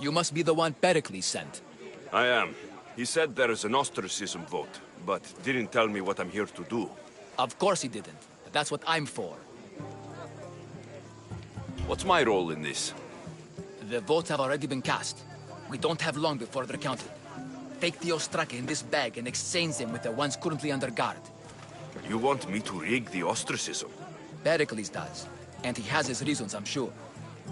You must be the one Pericles sent. I am. He said there is an ostracism vote, but didn't tell me what I'm here to do. Of course he didn't. But that's what I'm for. What's my role in this? The votes have already been cast. We don't have long before they're counted. Take the Ostraka in this bag and exchange them with the ones currently under guard. You want me to rig the ostracism? Pericles does. And he has his reasons, I'm sure.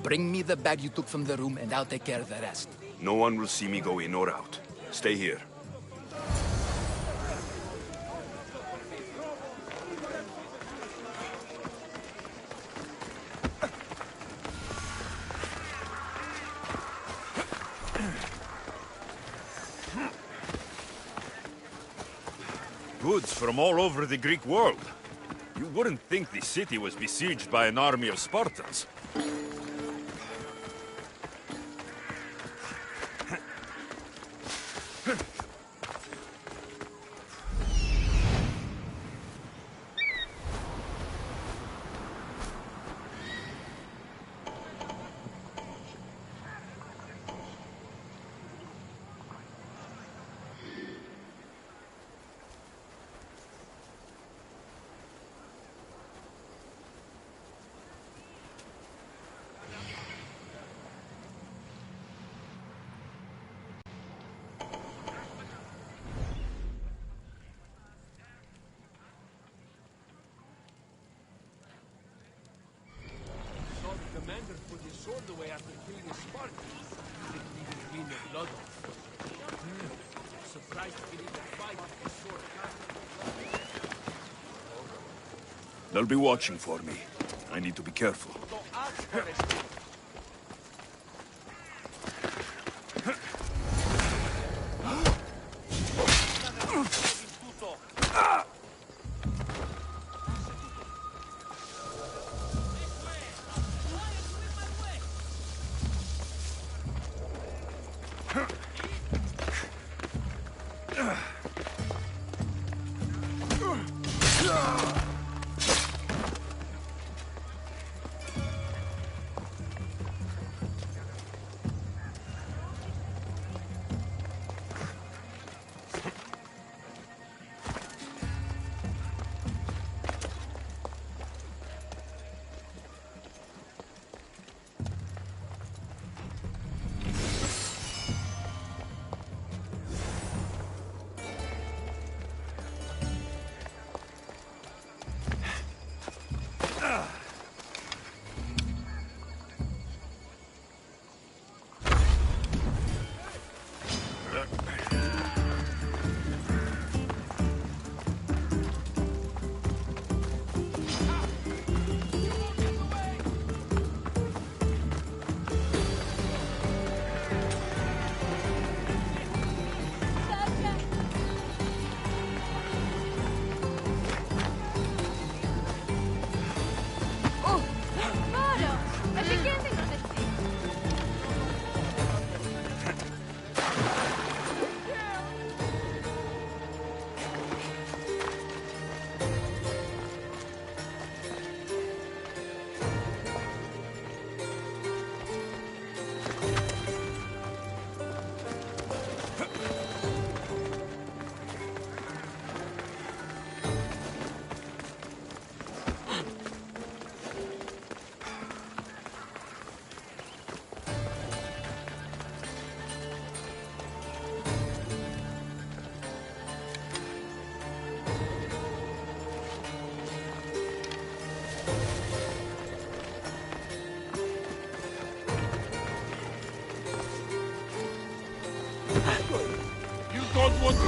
Bring me the bag you took from the room and I'll take care of the rest. No one will see me go in or out. Stay here. Goods from all over the Greek world. You wouldn't think the city was besieged by an army of Spartans. Commander put his sword away after killing a Spartan. Didn't even clean the blood off. Surprised he didn't fight with his sword. They'll be watching for me. I need to be careful. Don't ask for it. don't want to...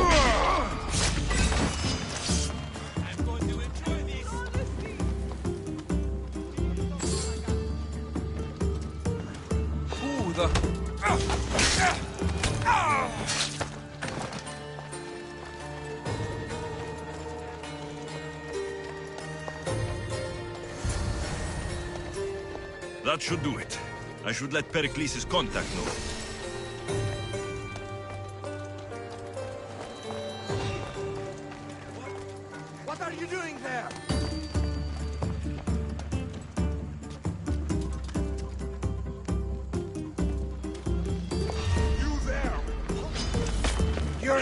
I'm going to enjoy this. Ooh, the... That should do it. I should let Pericles' contact know. What are you doing there? You there! You're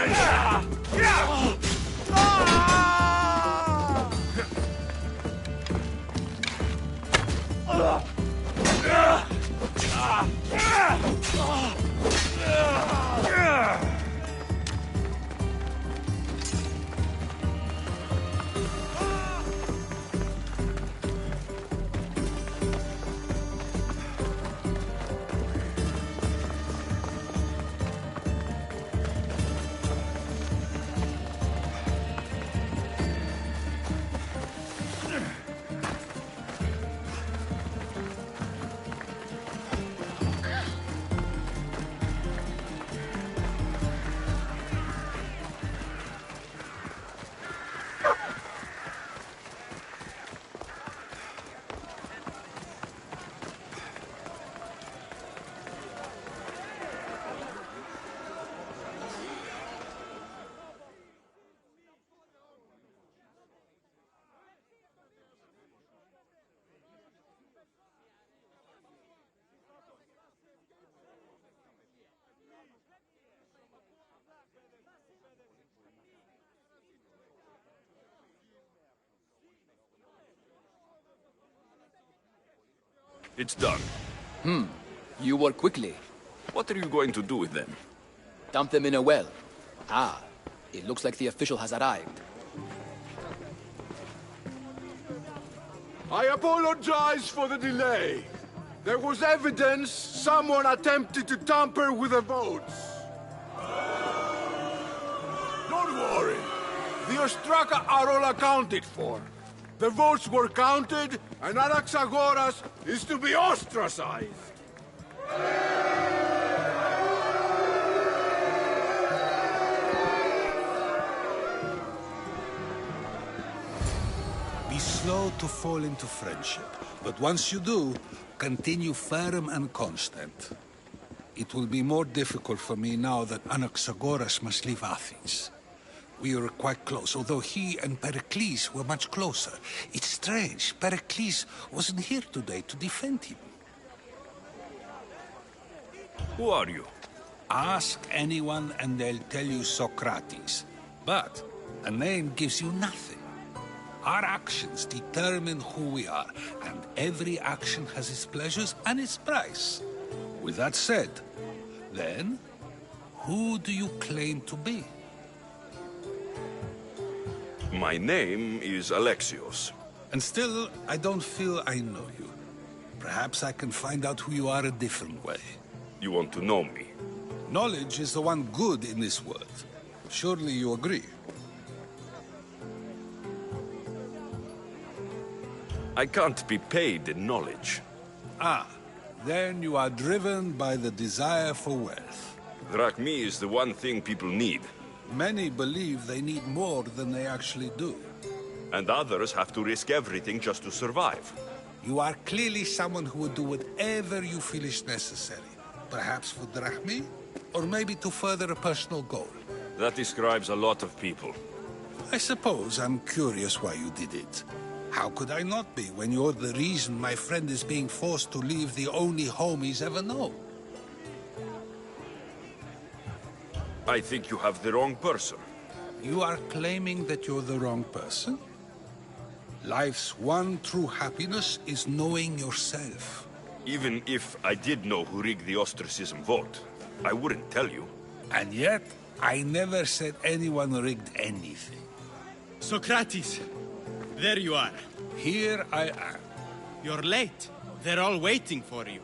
It's done. You work quickly. What are you going to do with them? Dump them in a well. Ah, it looks like the official has arrived. I apologize for the delay. There was evidence someone attempted to tamper with the votes. Don't worry. The Ostraka are all accounted for. The votes were counted, and Anaxagoras is to be ostracized. Be slow to fall into friendship, but once you do, continue firm and constant. It will be more difficult for me now that Anaxagoras must leave Athens. We were quite close, although he and Pericles were much closer. It's strange, Pericles wasn't here today to defend him. Who are you? Ask anyone and they'll tell you Socrates. But a name gives you nothing. Our actions determine who we are, and every action has its pleasures and its price. With that said, then, who do you claim to be? My name is Alexios. And still, I don't feel I know you. Perhaps I can find out who you are a different way. You want to know me? Knowledge is the one good in this world. Surely you agree? I can't be paid in knowledge. Ah, then you are driven by the desire for wealth. Drachmi is the one thing people need. Many believe they need more than they actually do. And others have to risk everything just to survive. You are clearly someone who would do whatever you feel is necessary. Perhaps for drachmi, or maybe to further a personal goal. That describes a lot of people. I suppose I'm curious why you did it. How could I not be when you're the reason my friend is being forced to leave the only home he's ever known? I think you have the wrong person. You are claiming that you're the wrong person? Life's one true happiness is knowing yourself. Even if I did know who rigged the ostracism vote, I wouldn't tell you. And yet, I never said anyone rigged anything. Socrates! There you are. Here I am. You're late. They're all waiting for you.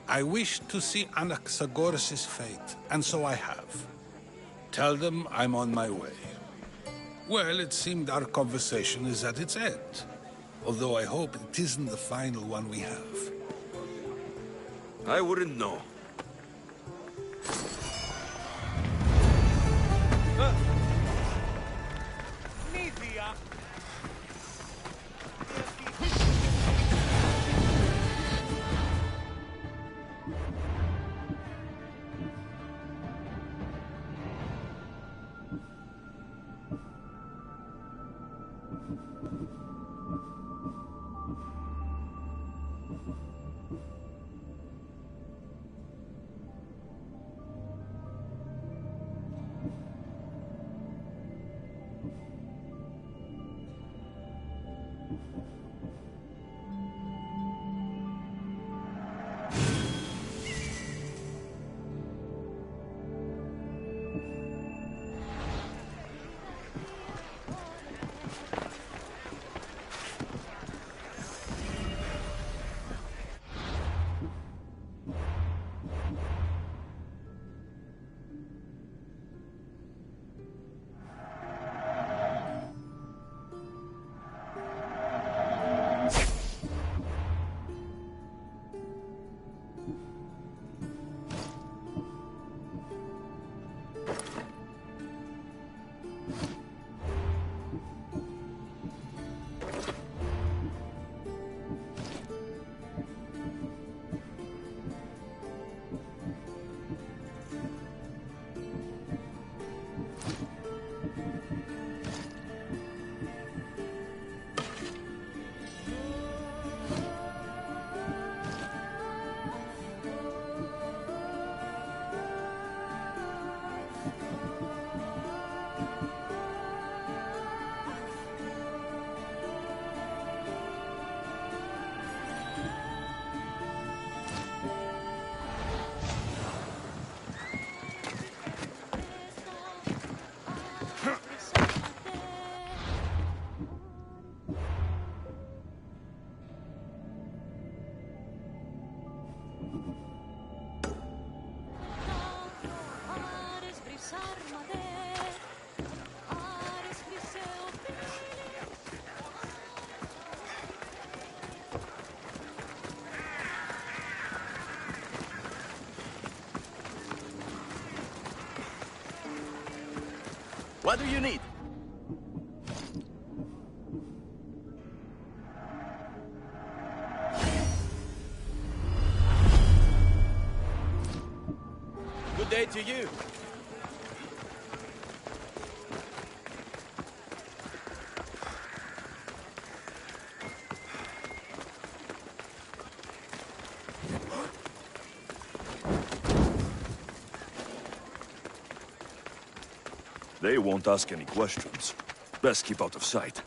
I wish to see Anaxagoras' fate, and so I have. Tell them I'm on my way. Well, it seemed our conversation is at its end. Although I hope it isn't the final one we have. I wouldn't know. What do you need? Good day to you. They won't ask any questions. Best keep out of sight.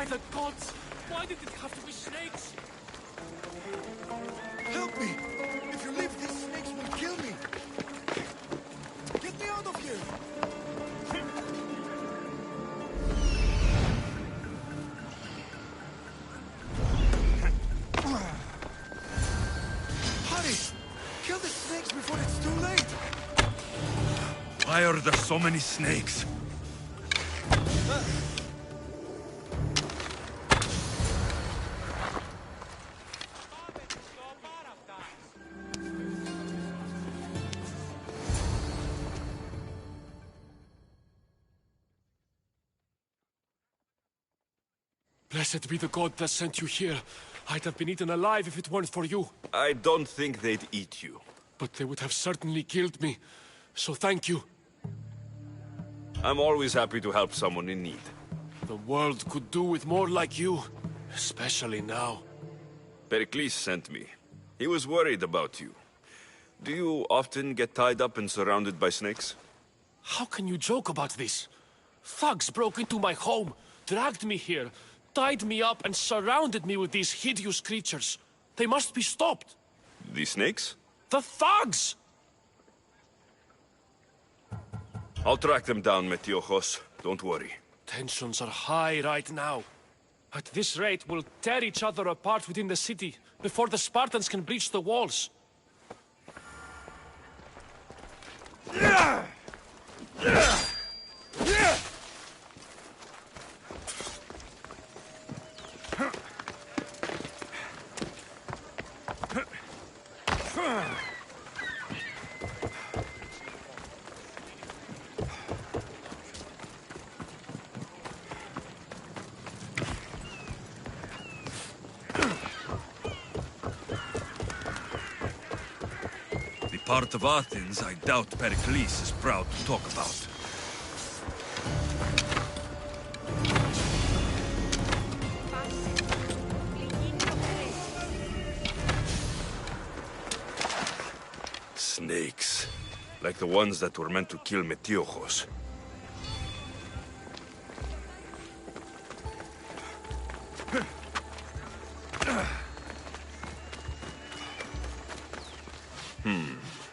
the gods! Why did it have to be snakes? Help me! If you leave, these snakes will kill me! Get me out of here! Hurry! Kill the snakes before it's too late! Why are there so many snakes? Blessed be the god that sent you here. I'd have been eaten alive if it weren't for you. I don't think they'd eat you. But they would have certainly killed me. So thank you. I'm always happy to help someone in need. The world could do with more like you. Especially now. Pericles sent me. He was worried about you. Do you often get tied up and surrounded by snakes? How can you joke about this? Thugs broke into my home, dragged me here, tied me up and surrounded me with these hideous creatures. They must be stopped. The snakes? The thugs! I'll track them down, Metiochos. Don't worry. Tensions are high right now. At this rate, we'll tear each other apart within the city before the Spartans can breach the walls. The part of Athens I doubt Pericles is proud to talk about. Snakes. Like the ones that were meant to kill Metiochos.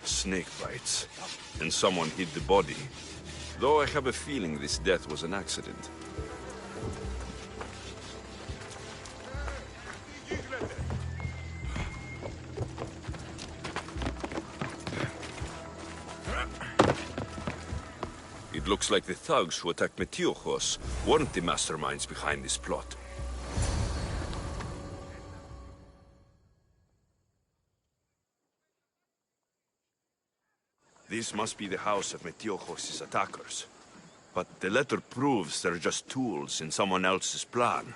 Snake bites. And someone hid the body. Though I have a feeling this death was an accident. It looks like the thugs who attacked Metiochos weren't the masterminds behind this plot. This must be the house of Metiochos' attackers. But the letter proves they're just tools in someone else's plan.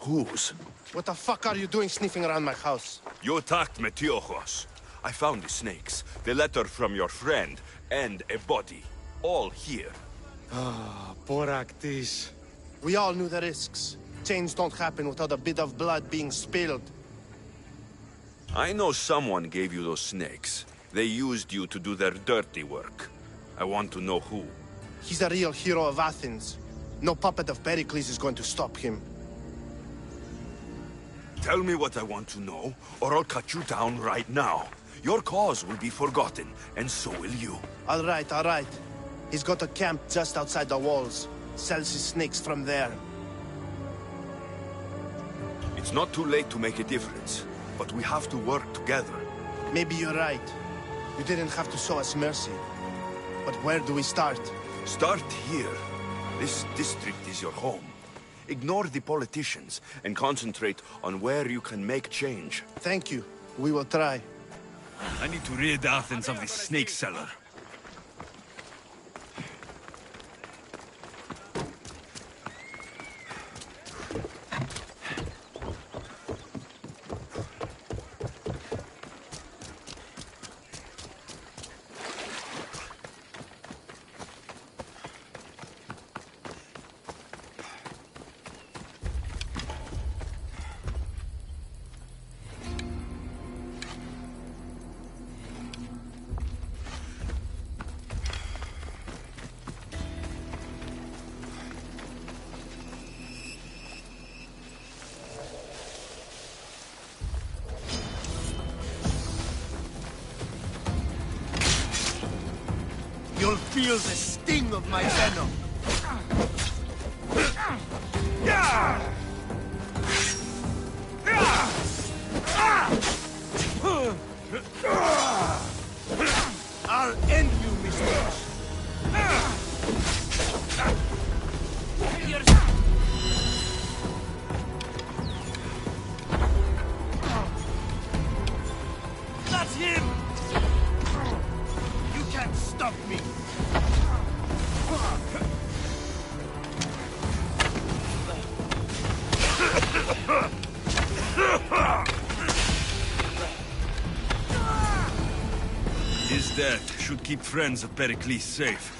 Whose? What the fuck are you doing sniffing around my house? You attacked Metiochos. I found the snakes, the letter from your friend, and a body. All here. Poor Actis. We all knew the risks. Change don't happen without a bit of blood being spilled. I know someone gave you those snakes. They used you to do their dirty work. I want to know who. He's a real hero of Athens. No puppet of Pericles is going to stop him. Tell me what I want to know, or I'll cut you down right now. Your cause will be forgotten, and so will you. All right, all right. He's got a camp just outside the walls. Sells his snakes from there. It's not too late to make a difference, but we have to work together. Maybe you're right. You didn't have to show us mercy. But where do we start? Start here. This district is your home. Ignore the politicians and concentrate on where you can make change. Thank you. We will try. I need to rid Athens of this snake seller. feel the sting of my venom. I'll end you, Mr. That's him! You can't stop me! His death should keep friends of Pericles safe.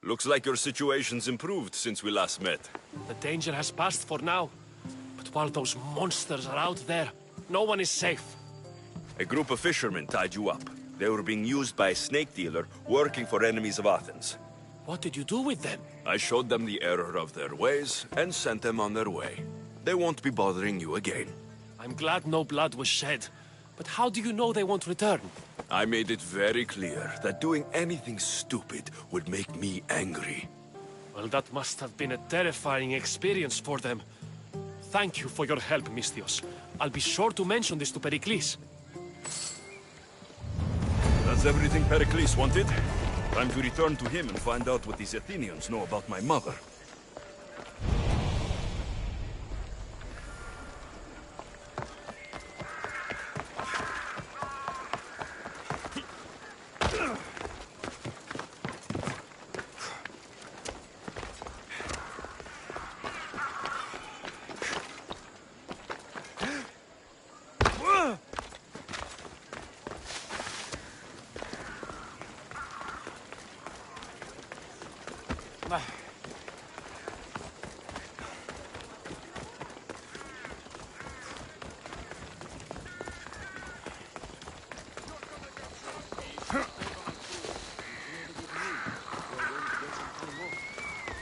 Looks like your situation's improved since we last met. The danger has passed for now. But while those monsters are out there, no one is safe. A group of fishermen tied you up. They were being used by a snake dealer working for enemies of Athens. What did you do with them? I showed them the error of their ways and sent them on their way. They won't be bothering you again. I'm glad no blood was shed. But how do you know they won't return? I made it very clear that doing anything stupid would make me angry. Well, that must have been a terrifying experience for them. Thank you for your help, Misthios. I'll be sure to mention this to Pericles. That's everything Pericles wanted. Time to return to him and find out what these Athenians know about my mother.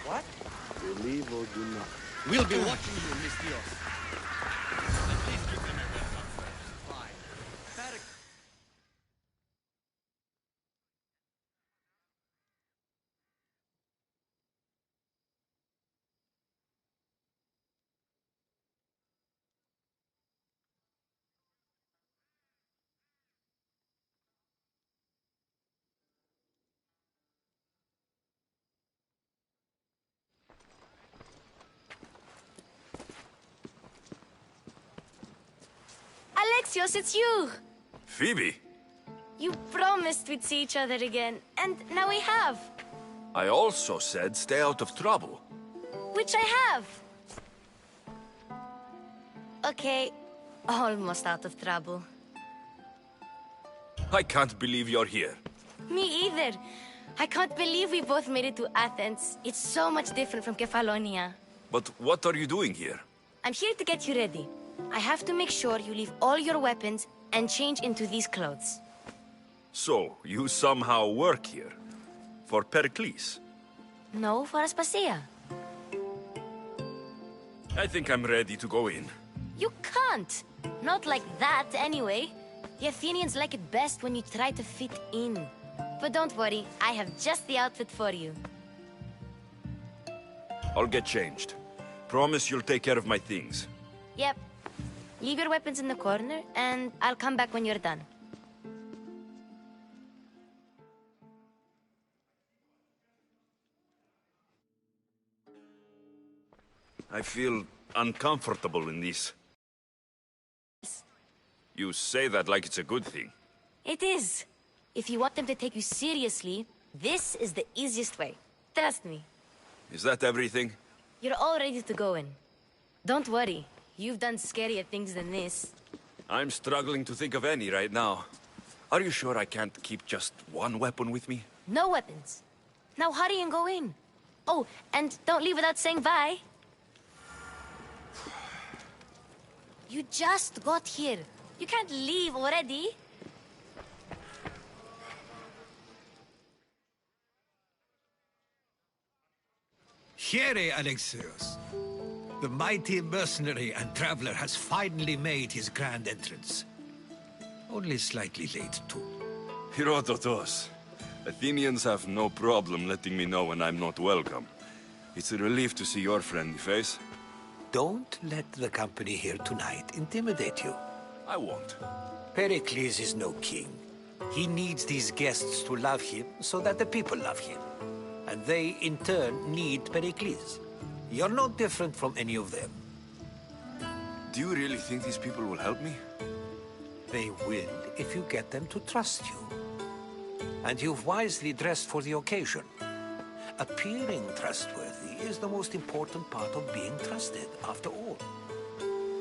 What? Believe or do not. We'll be watching you, Misthios. At least give them a heads up first. Fine. Alexios, it's you! Phoebe! You promised we'd see each other again, and now we have. I also said stay out of trouble. Which I have. Okay, almost out of trouble. I can't believe you're here. Me either. I can't believe we both made it to Athens. It's so much different from Kefalonia. But what are you doing here? I'm here to get you ready. I have to make sure you leave all your weapons and change into these clothes. So, you somehow work here? For Pericles? No, for Aspasia. I think I'm ready to go in. You can't. Not like that, anyway. The Athenians like it best when you try to fit in. But don't worry, I have just the outfit for you. I'll get changed. Promise you'll take care of my things. Yep. Leave your weapons in the corner, and I'll come back when you're done. I feel uncomfortable in this. You say that like it's a good thing. It is. If you want them to take you seriously, this is the easiest way. Trust me. Is that everything? You're all ready to go in. Don't worry. You've done scarier things than this. I'm struggling to think of any right now. Are you sure I can't keep just one weapon with me? No weapons. Now hurry and go in. Oh, and don't leave without saying bye. You just got here. You can't leave already. Here, Alexios. The mighty mercenary and traveler has finally made his grand entrance. Only slightly late, too. Herodotos. Athenians have no problem letting me know when I'm not welcome. It's a relief to see your friendly face. Don't let the company here tonight intimidate you. I won't. Pericles is no king. He needs these guests to love him so that the people love him. And they, in turn, need Pericles. You're no different from any of them. Do you really think these people will help me? They will if you get them to trust you. And you've wisely dressed for the occasion. Appearing trustworthy is the most important part of being trusted, after all.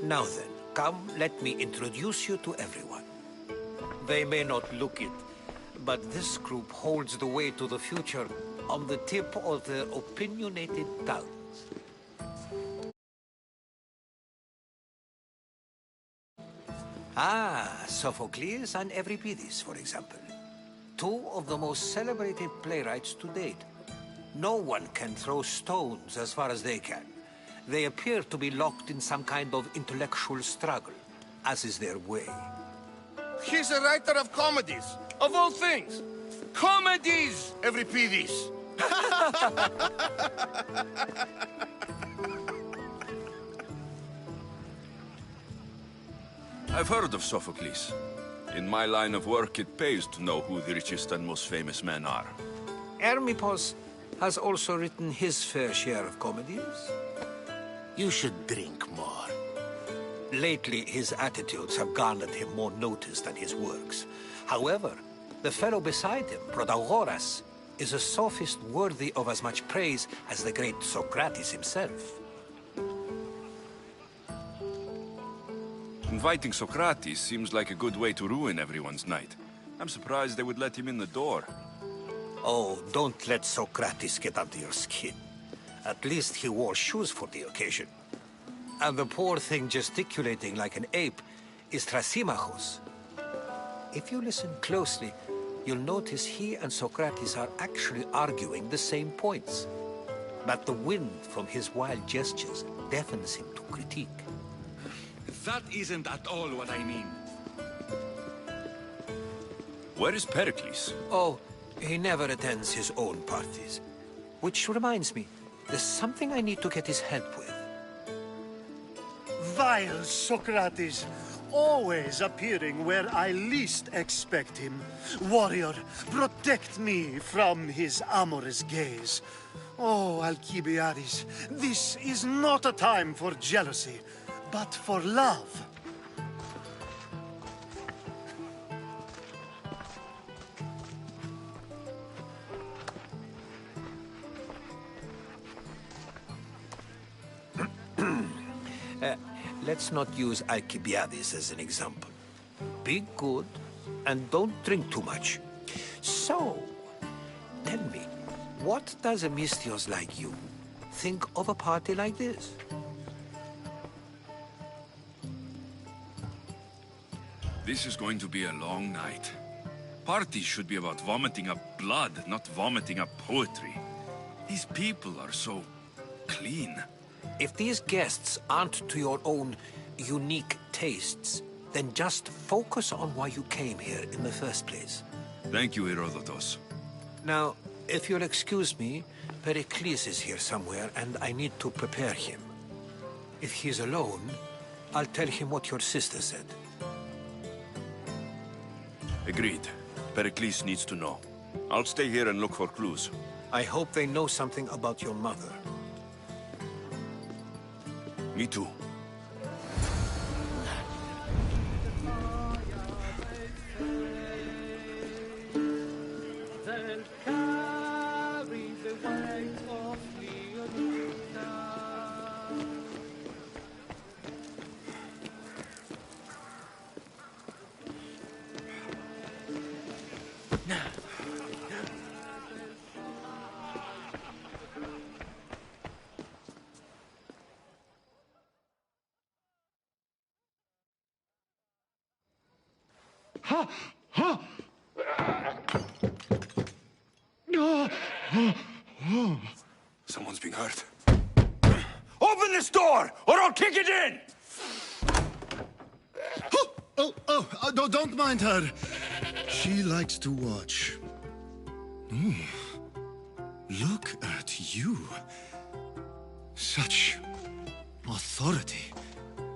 Now then, come, let me introduce you to everyone. They may not look it, but this group holds the way to the future on the tip of their opinionated tongues. Ah, Sophocles and Euripides, for example. Two of the most celebrated playwrights to date. No one can throw stones as far as they can. They appear to be locked in some kind of intellectual struggle, as is their way. He's a writer of comedies, of all things. Comedies, Euripides. I've heard of Sophocles. In my line of work, it pays to know who the richest and most famous men are. Hermippos has also written his fair share of comedies. You should drink more. Lately, his attitudes have garnered him more notice than his works. However, the fellow beside him, Protagoras, is a sophist worthy of as much praise as the great Socrates himself. Inviting Socrates seems like a good way to ruin everyone's night. I'm surprised they would let him in the door. Oh, don't let Socrates get under your skin. At least he wore shoes for the occasion. And the poor thing gesticulating like an ape is Thrasymachos. If you listen closely, you'll notice he and Socrates are actually arguing the same points. But the wind from his wild gestures deafens him to critique. That isn't at all what I mean. Where is Pericles? Oh, he never attends his own parties. Which reminds me, there's something I need to get his help with. Vile Socrates, always appearing where I least expect him. Warrior, protect me from his amorous gaze. Oh, Alcibiades, this is not a time for jealousy, but for love. Let's not use Alcibiades as an example. Be good, and don't drink too much. So, tell me, what does a Misthios like you think of a party like this? This is going to be a long night. Parties should be about vomiting up blood, not vomiting up poetry. These people are so clean. If these guests aren't to your own unique tastes, then just focus on why you came here in the first place. Thank you, Herodotus. Now, if you'll excuse me, Pericles is here somewhere, and I need to prepare him. If he's alone, I'll tell him what your sister said. Agreed. Pericles needs to know. I'll stay here and look for clues. I hope they know something about your mother. Me too. Someone's being hurt. Open this door, or I'll kick it in! Don't mind her. She likes to watch. Look at you. Such authority.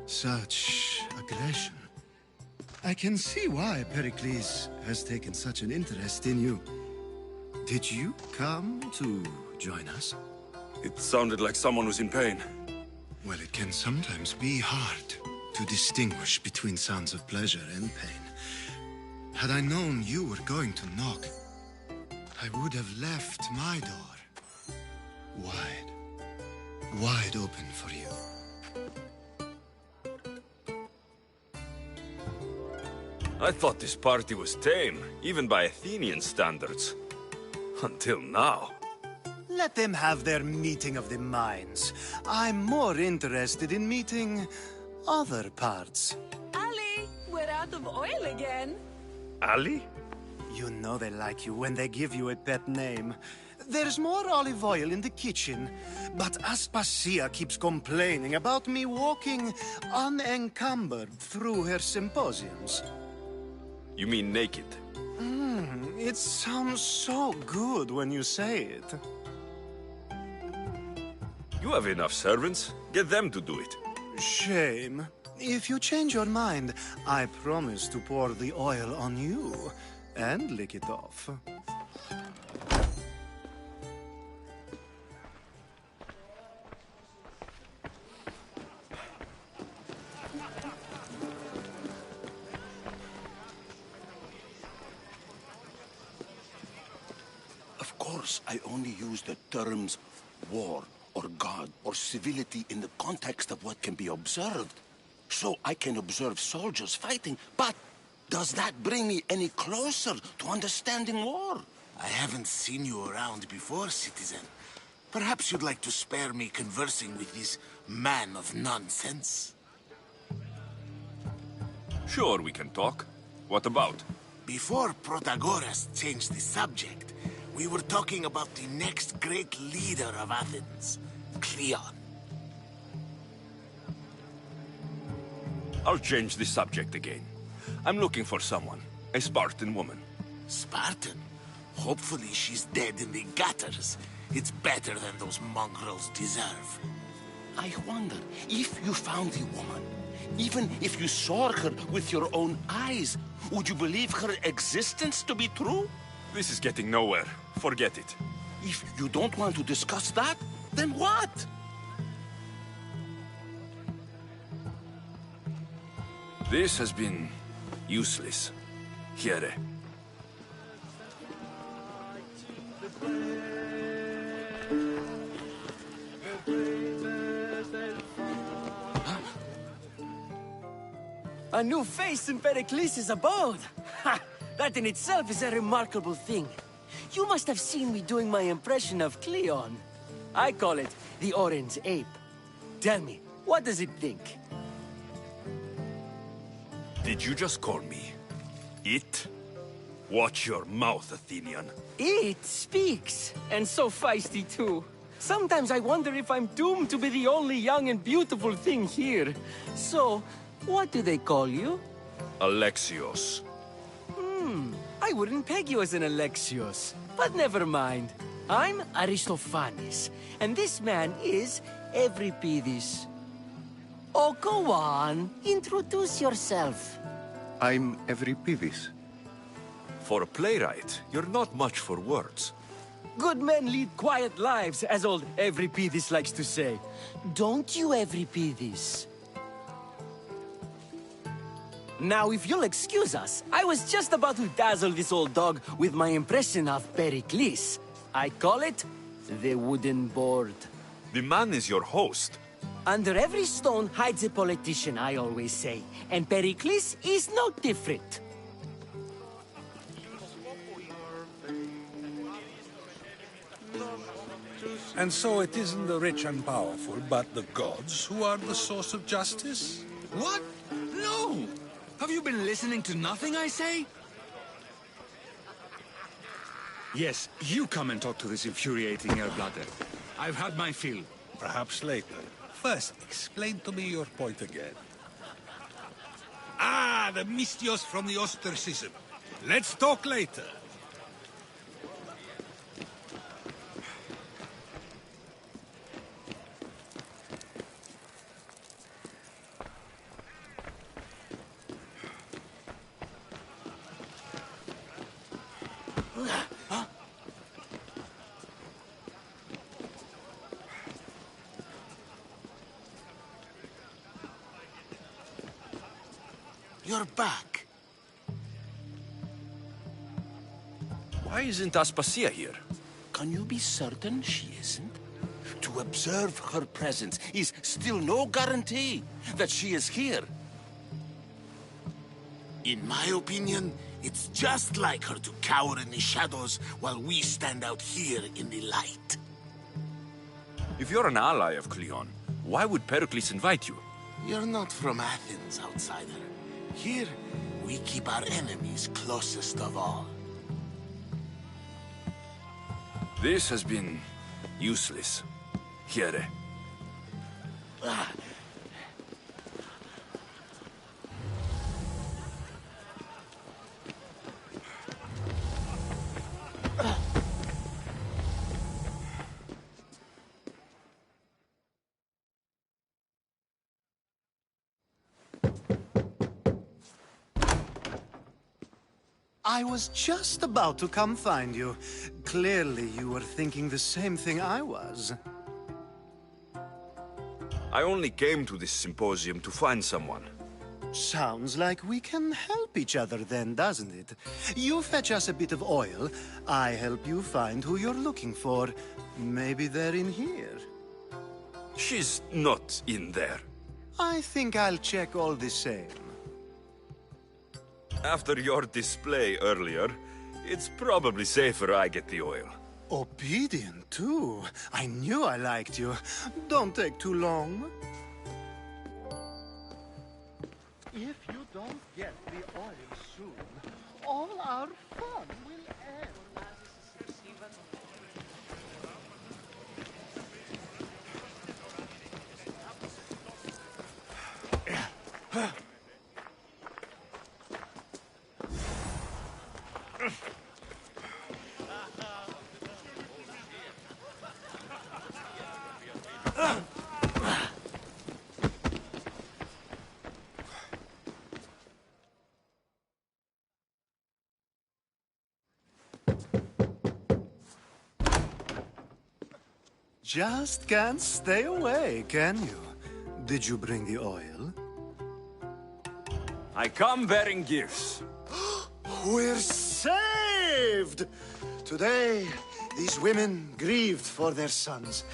Such aggression. I can see why Pericles has taken such an interest in you. Did you come to join us? It sounded like someone was in pain. Well, it can sometimes be hard to distinguish between sounds of pleasure and pain. Had I known you were going to knock, I would have left my door wide open for you. I thought this party was tame, even by Athenian standards. Until now. Let them have their meeting of the minds. I'm more interested in meeting other parts. Ali, we're out of oil again. Ali? You know they like you when they give you a pet name. There's more olive oil in the kitchen, but Aspasia keeps complaining about me walking unencumbered through her symposiums. You mean naked? It sounds so good when you say it. You have enough servants. Get them to do it. Shame. If you change your mind, I promise to pour the oil on you and lick it off. Of course, I only use the terms war or God or civility in the context of what can be observed. So I can observe soldiers fighting, but does that bring me any closer to understanding war? I haven't seen you around before, citizen. Perhaps you'd like to spare me conversing with this man of nonsense? Sure, we can talk. What about? Before Protagoras changed the subject, we were talking about the next great leader of Athens, Cleon. I'll change the subject again. I'm looking for someone. A Spartan woman. Spartan? Hopefully she's dead in the gutters. It's better than those mongrels deserve. I wonder, if you found the woman, even if you saw her with your own eyes, would you believe her existence to be true? This is getting nowhere. Forget it. If you don't want to discuss that, then what? This has been useless. Here. A new face in Pericles' abode! Ha! That in itself is a remarkable thing. You must have seen me doing my impression of Cleon. I call it the Orange Ape. Tell me, what does it think? Did you just call me it? Watch your mouth, Athenian. It speaks, and so feisty too. Sometimes I wonder if I'm doomed to be the only young and beautiful thing here. So, what do they call you? Alexios. I wouldn't peg you as an Alexios, but never mind. I'm Aristophanes, and this man is Euripides. Oh, go on. Introduce yourself. I'm Euripides. For a playwright, you're not much for words. Good men lead quiet lives, as old Euripides likes to say. Don't you, Euripides? Now, if you'll excuse us, I was just about to dazzle this old dog with my impression of Pericles. I call it the wooden board. The man is your host. Under every stone hides a politician, I always say. And Pericles is no different. And so it isn't the rich and powerful, but the gods who are the source of justice? What? No! Have you been listening to nothing I say? Yes, you come and talk to this infuriating airbladder. I've had my fill. Perhaps later. First, explain to me your point again. Ah, the mystios from the ostracism. Let's talk later. You're back. Why isn't Aspasia here? Can you be certain she isn't? To observe her presence is still no guarantee that she is here. In my opinion, it's just like her to cower in the shadows while we stand out here in the light. If you're an ally of Cleon, why would Pericles invite you? You're not from Athens, outsider. Here, we keep our enemies closest of all. This has been useless. Here. I was just about to come find you. Clearly, you were thinking the same thing I was. I only came to this symposium to find someone. Sounds like we can help each other then, doesn't it? You fetch us a bit of oil, I help you find who you're looking for. Maybe they're in here. She's not in there. I think I'll check all the same. After your display earlier, it's probably safer I get the oil. Obedient, too. I knew I liked you. Don't take too long. If you don't get the oil soon, all our fun will end. Just can't stay away, can you? Did you bring the oil? I come bearing gifts. We're saved! Today, these women grieved for their sons,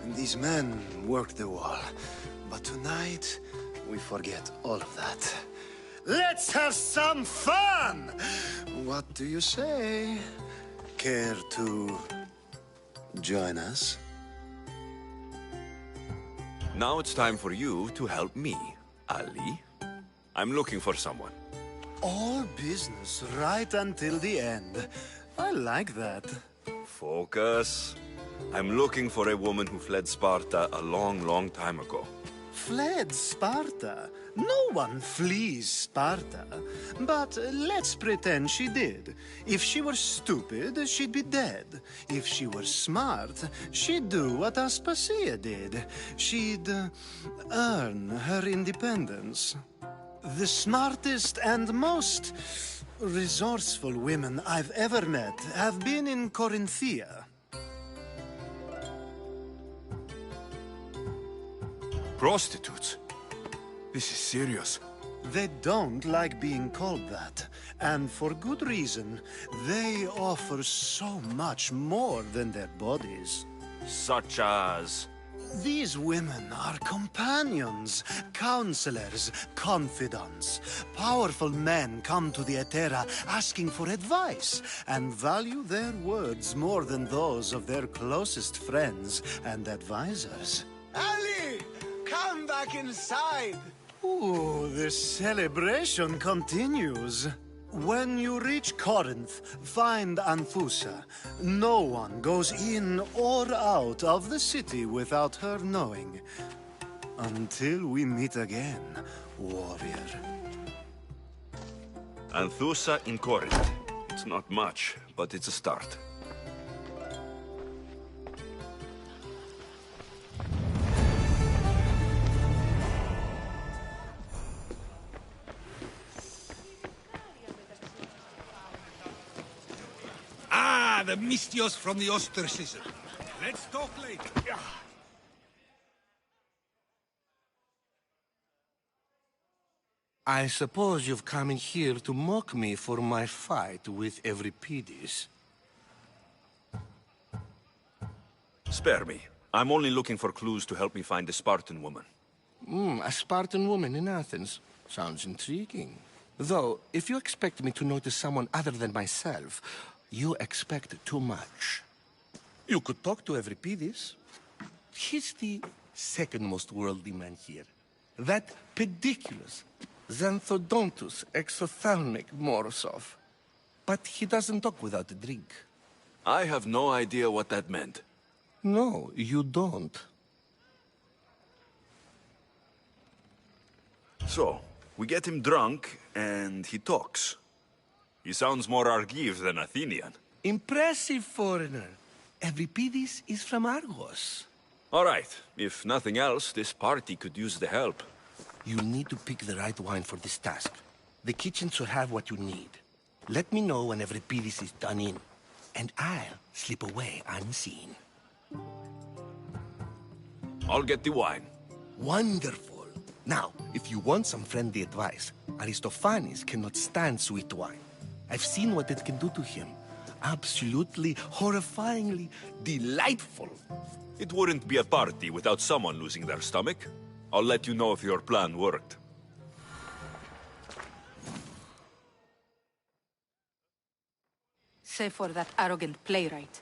and these men worked the wall. But tonight, we forget all of that. Let's have some fun! What do you say? Care to join us? Now it's time for you to help me, Ali. I'm looking for someone. All business right until the end. I like that. Focus. I'm looking for a woman who fled Sparta a long, long time ago. Fled Sparta? No one flees Sparta. But let's pretend she did. If she were stupid, she'd be dead. If she were smart, she'd do what Aspasia did. She'd earn her independence. The smartest and most resourceful women I've ever met have been in Corinthia. Prostitutes? This is serious. They don't like being called that, and for good reason. They offer so much more than their bodies. Such as? These women are companions, counselors, confidants. Powerful men come to the Etera asking for advice and value their words more than those of their closest friends and advisors. Ali! Come back inside! Ooh, the celebration continues. When you reach Corinth, find Anthusa. No one goes in or out of the city without her knowing. Until we meet again, warrior. Anthusa in Corinth. It's not much, but it's a start. Ah, the Mystios from the ostracism. Let's talk later. I suppose you've come in here to mock me for my fight with Euripides. Spare me. I'm only looking for clues to help me find a Spartan woman. A Spartan woman in Athens. Sounds intriguing. Though, if you expect me to notice someone other than myself, you expect too much. You could talk to Euripides. He's the second most worldly man here. That pediculous, xanthodontus exophthalmic Morosov. But he doesn't talk without a drink. I have no idea what that meant. No, you don't. So, we get him drunk, and he talks. He sounds more Argive than Athenian. Impressive, foreigner. Euripides is from Argos. All right. If nothing else, this party could use the help. You need to pick the right wine for this task. The kitchen should have what you need. Let me know when Euripides is done in, and I'll slip away unseen. I'll get the wine. Wonderful. Now, if you want some friendly advice, Aristophanes cannot stand sweet wine. I've seen what it can do to him. Absolutely, horrifyingly delightful. It wouldn't be a party without someone losing their stomach. I'll let you know if your plan worked. Save for that arrogant playwright.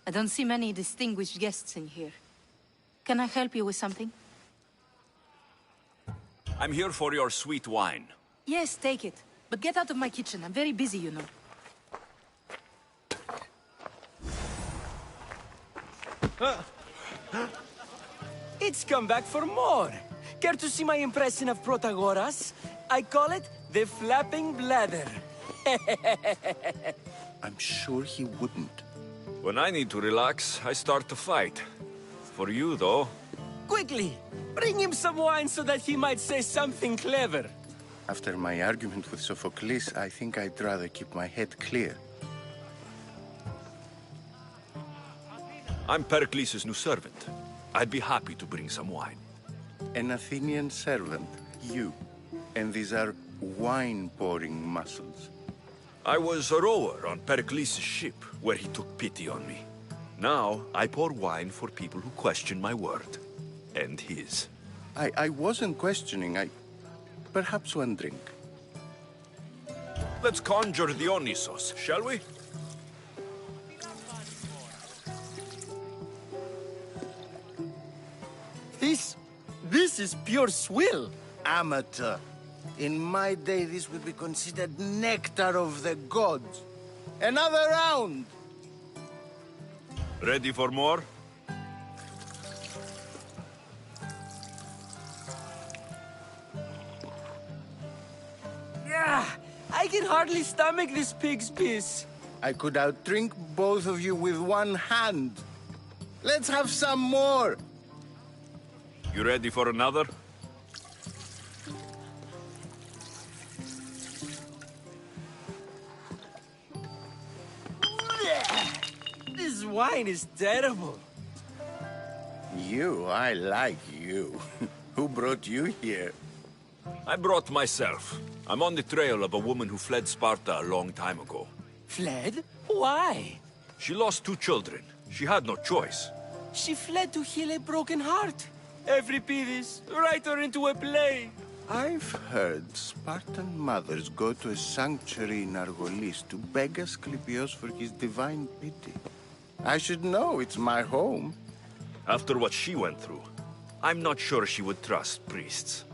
I don't see many distinguished guests in here. Can I help you with something? I'm here for your sweet wine. Yes, take it. But get out of my kitchen. I'm very busy, you know. It's come back for more. Care to see my impression of Protagoras? I call it the flapping bladder. I'm sure he wouldn't. When I need to relax, I start to fight. For you, though... Quickly! Bring him some wine so that he might say something clever. After my argument with Sophocles, I think I'd rather keep my head clear. I'm Pericles' new servant. I'd be happy to bring some wine. An Athenian servant, you. And these are wine-pouring muscles. I was a rower on Pericles' ship, where he took pity on me. Now, I pour wine for people who question my word. And his. I wasn't questioning, Perhaps one drink. Let's conjure Dionysos, shall we? This is pure swill. Amateur. In my day, this would be considered nectar of the gods. Another round! Ready for more? Yeah, I can hardly stomach this pig's piss. I could outdrink both of you with one hand. Let's have some more! You ready for another? This wine is terrible. I like you. Who brought you here? I brought myself. I'm on the trail of a woman who fled Sparta a long time ago. Fled? Why? She lost 2 children. She had no choice. She fled to heal a broken heart. Euripides, write her into a play. I've heard Spartan mothers go to a sanctuary in Argolis to beg Asclepios for his divine pity. I should know, it's my home. After what she went through, I'm not sure she would trust priests.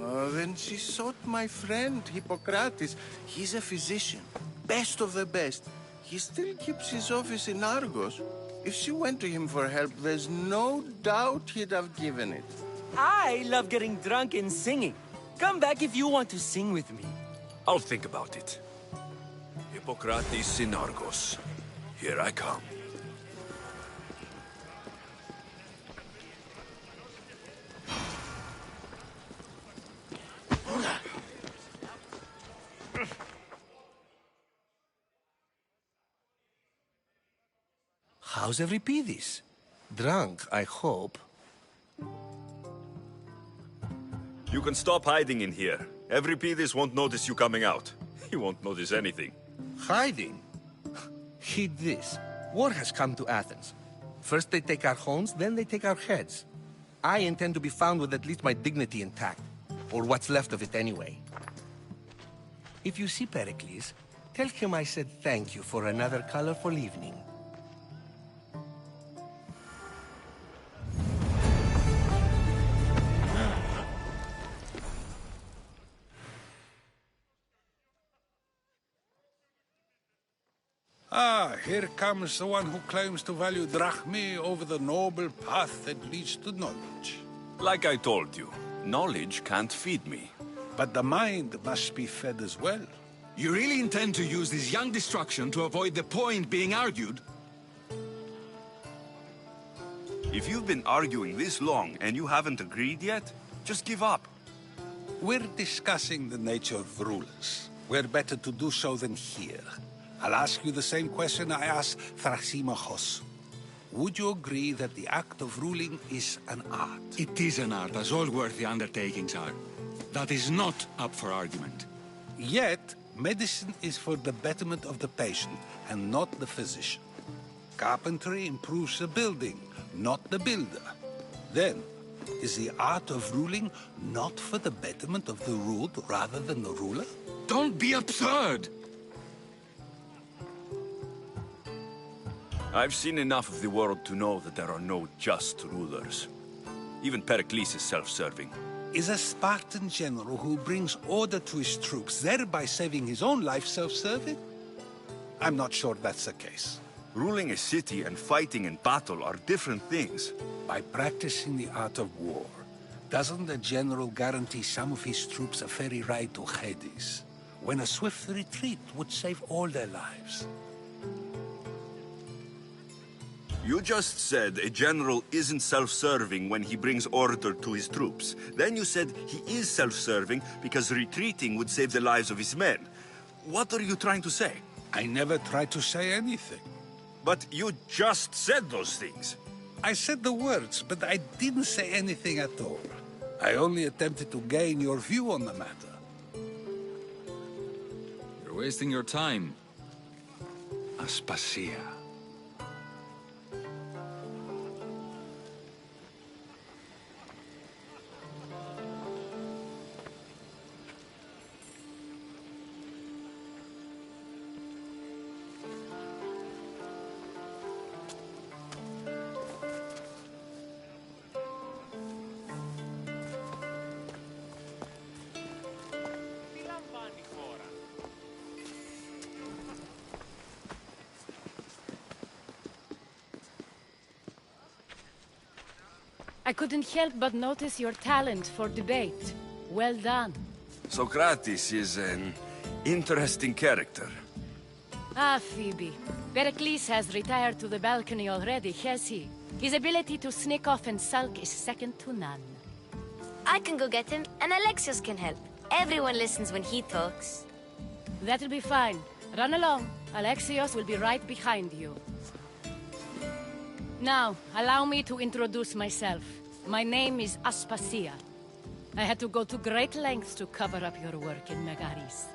Oh, then she sought my friend, Hippocrates. He's a physician, best of the best. He still keeps his office in Argos. If she went to him for help, there's no doubt he'd have given it. I love getting drunk and singing. Come back if you want to sing with me. I'll think about it. Hippocrates in Argos. Here I come. How's Euripides? Drunk, I hope. You can stop hiding in here. Euripides won't notice you coming out. He won't notice anything. Hiding? Heed this. War has come to Athens. First they take our homes, then they take our heads. I intend to be found with at least my dignity intact. Or what's left of it anyway. If you see Pericles, tell him I said thank you for another colorful evening. Ah, here comes the one who claims to value drachmae over the noble path that leads to knowledge. Like I told you, knowledge can't feed me. But the mind must be fed as well. You really intend to use this young destruction to avoid the point being argued? If you've been arguing this long and you haven't agreed yet, just give up. We're discussing the nature of rulers. Where better to do so than here? I'll ask you the same question I asked Thrasymachos. Would you agree that the act of ruling is an art? It is an art, as all worthy undertakings are. That is not up for argument. Yet, medicine is for the betterment of the patient, and not the physician. Carpentry improves the building, not the builder. Then, is the art of ruling not for the betterment of the ruled rather than the ruler? Don't be absurd! I've seen enough of the world to know that there are no just rulers. Even Pericles is self-serving. Is a Spartan general who brings order to his troops, thereby saving his own life, self-serving? I'm not sure that's the case. Ruling a city and fighting in battle are different things. By practicing the art of war, doesn't the general guarantee some of his troops a ferry ride to Hades, when a swift retreat would save all their lives? You just said a general isn't self-serving when he brings order to his troops. Then you said he is self-serving because retreating would save the lives of his men. What are you trying to say? I never tried to say anything. But you just said those things. I said the words, but I didn't say anything at all. I only attempted to gain your view on the matter. You're wasting your time. Aspasia. I couldn't help but notice your talent for debate. Well done. Socrates is an interesting character. Ah, Phoebe. Pericles has retired to the balcony already, has he? His ability to sneak off and sulk is second to none. I can go get him, and Alexios can help. Everyone listens when he talks. That'll be fine. Run along. Alexios will be right behind you. Now, allow me to introduce myself. My name is Aspasia. I had to go to great lengths to cover up your work in Megaris.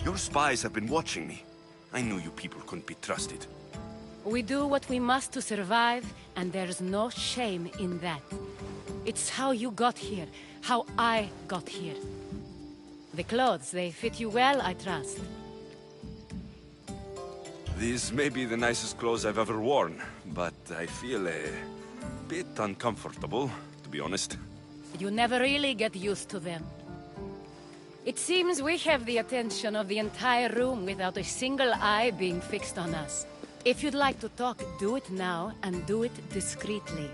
Your spies have been watching me. I knew you people couldn't be trusted. We do what we must to survive, and there's no shame in that. It's how you got here, how I got here. The clothes, they fit you well, I trust. These may be the nicest clothes I've ever worn, but I feel a bit uncomfortable, to be honest. You never really get used to them. It seems we have the attention of the entire room without a single eye being fixed on us. If you'd like to talk, do it now, and do it discreetly.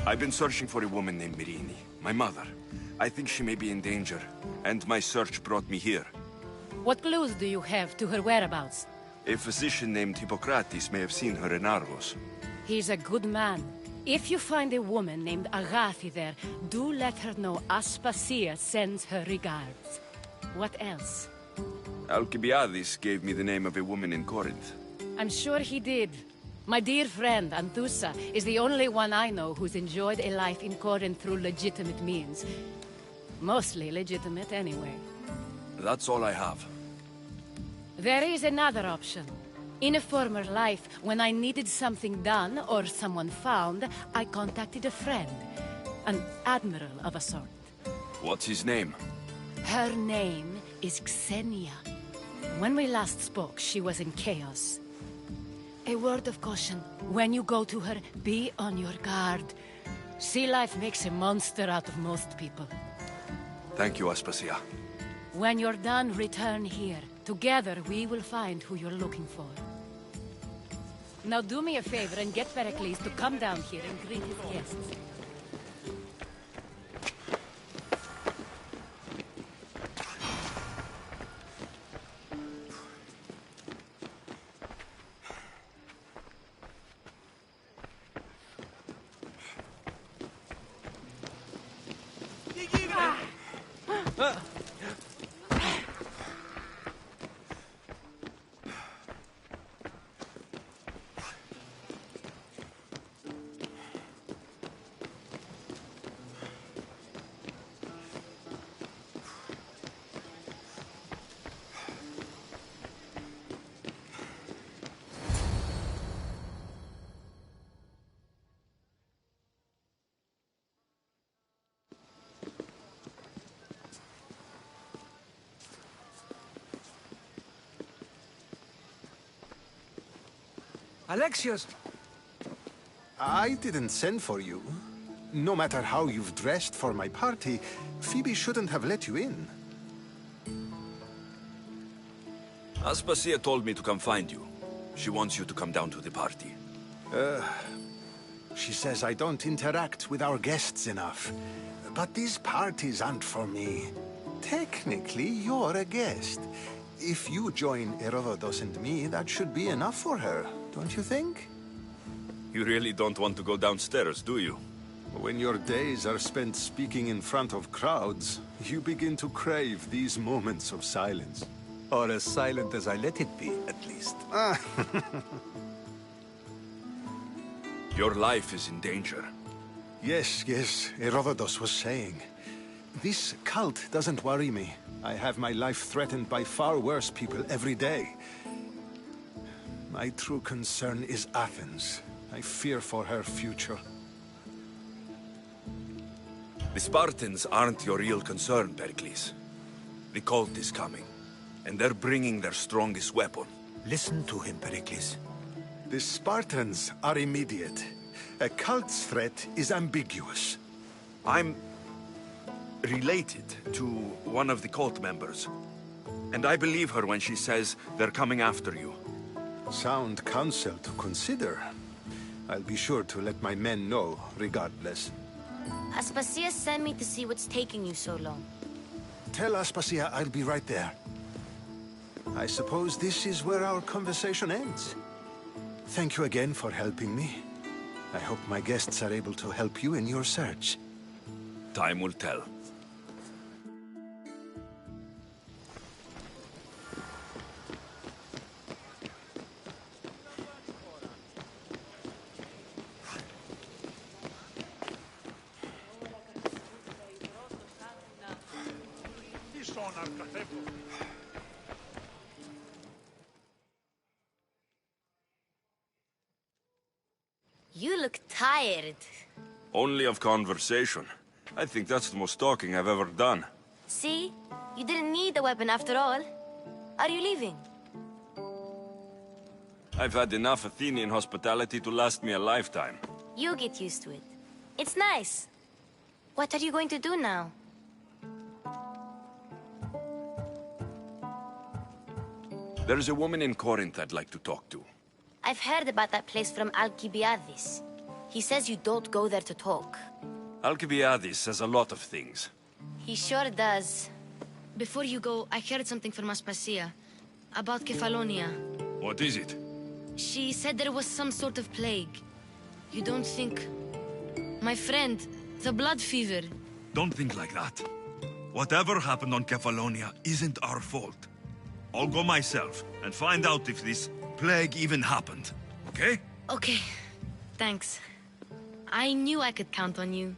I've been searching for a woman named Mirini, my mother. I think she may be in danger, and my search brought me here. What clues do you have to her whereabouts? A physician named Hippocrates may have seen her in Argos. He's a good man. If you find a woman named Agathi there, do let her know Aspasia sends her regards. What else? Alcibiades gave me the name of a woman in Corinth. I'm sure he did. My dear friend, Anthusa, is the only one I know who's enjoyed a life in Corinth through legitimate means. Mostly legitimate, anyway. That's all I have. There is another option. In a former life, when I needed something done or someone found, I contacted a friend. An admiral of a sort. What's his name? Her name is Xenia. When we last spoke, she was in chaos. A word of caution. When you go to her, be on your guard. Sea life makes a monster out of most people. Thank you, Aspasia. When you're done, return here. Together, we will find who you're looking for. Now do me a favor and get Pericles to come down here and greet his guests. Alexios! I didn't send for you. No matter how you've dressed for my party, Phoebe shouldn't have let you in. Aspasia told me to come find you. She wants you to come down to the party. She says I don't interact with our guests enough. But these parties aren't for me. Technically, you're a guest. If you join Herodotus and me, that should be enough for her, don't you think? You really don't want to go downstairs, do you? When your days are spent speaking in front of crowds, you begin to crave these moments of silence. Or as silent as I let it be, at least. Your life is in danger. Yes, Herodotus was saying. This cult doesn't worry me. I have my life threatened by far worse people every day. My true concern is Athens. I fear for her future. The Spartans aren't your real concern, Pericles. The cult is coming, and they're bringing their strongest weapon. Listen to him, Pericles. The Spartans are immediate. A cult's threat is ambiguous. I'm related to one of the cult members. And I believe her when she says they're coming after you. Sound counsel to consider. I'll be sure to let my men know, regardless. Aspasia sent me to see what's taking you so long. Tell Aspasia I'll be right there. I suppose this is where our conversation ends. Thank you again for helping me. I hope my guests are able to help you in your search. Time will tell. You look tired. Only of conversation. I think that's the most talking I've ever done. See? You didn't need the weapon after all. Are you leaving? I've had enough Athenian hospitality to last me a lifetime. You'll get used to it. It's nice. What are you going to do now? There's a woman in Corinth I'd like to talk to. I've heard about that place from Alcibiades. He says you don't go there to talk. Alcibiades says a lot of things. He sure does. Before you go, I heard something from Aspasia. About Kefalonia. What is it? She said there was some sort of plague. You don't think... My friend, the blood fever. Don't think like that. Whatever happened on Kefalonia isn't our fault. I'll go myself and find out if this plague even happened, okay? Okay, thanks. I knew I could count on you.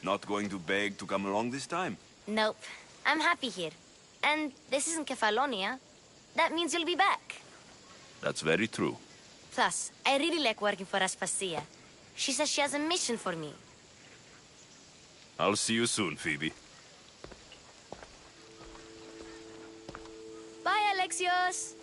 Not going to beg to come along this time? Nope. I'm happy here. And this isn't Kefalonia. That means you'll be back. That's very true. Plus, I really like working for Aspasia. She says she has a mission for me. I'll see you soon, Phoebe. Bye, Alexios!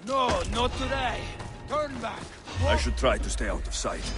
No, not today. Turn back. I should try to stay out of sight.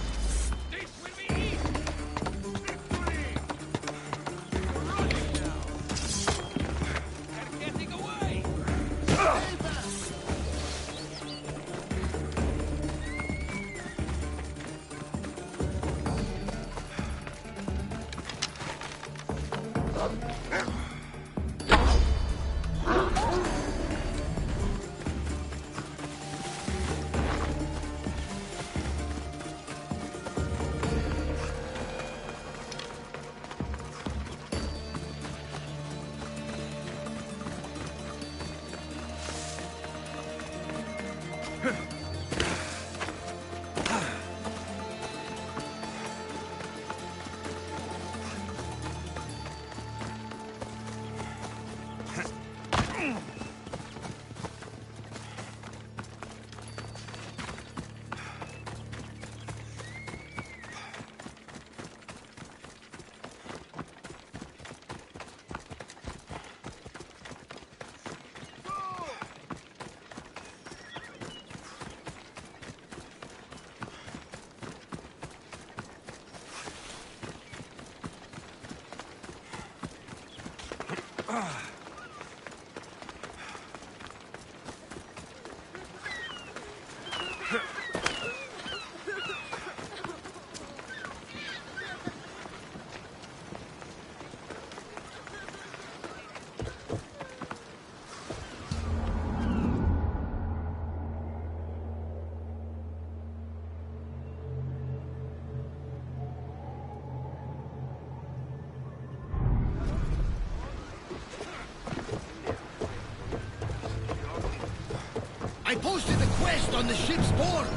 I posted a quest on the ship's board.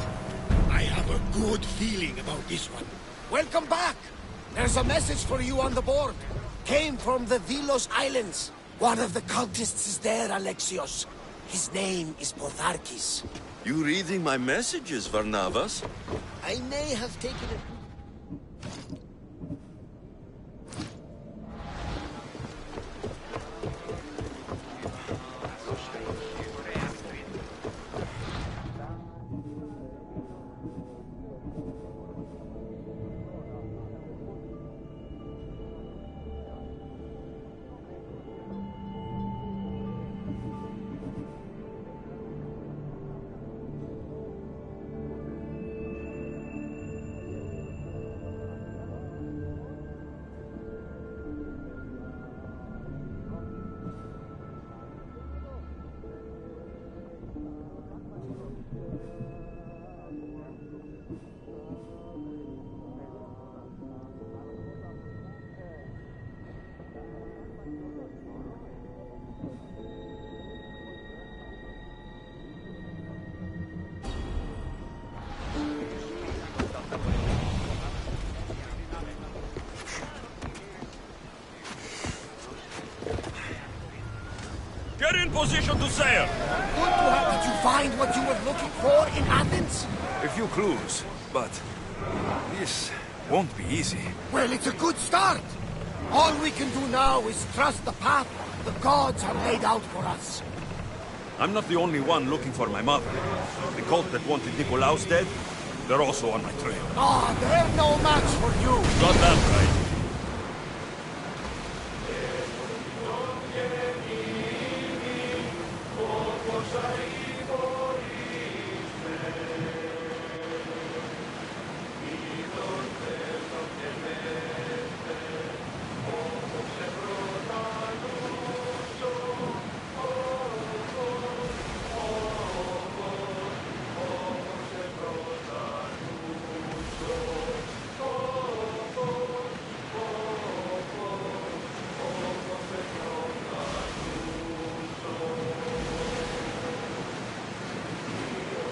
I have a good feeling about this one. Welcome back. There's a message for you on the board. Came from the Vilos Islands. One of the cultists is there, Alexios. His name is Potharkis. You reading my messages, Varnavas? I may have taken it. Get in position to sail! Did you find what you were looking for in Athens? A few clues, but this won't be easy. Well, it's a good start. All we can do now is trust the path the gods have laid out for us. I'm not the only one looking for my mother. The cult that wanted Nikolaos dead, they're also on my trail. Ah, they're no match for you. Got that right.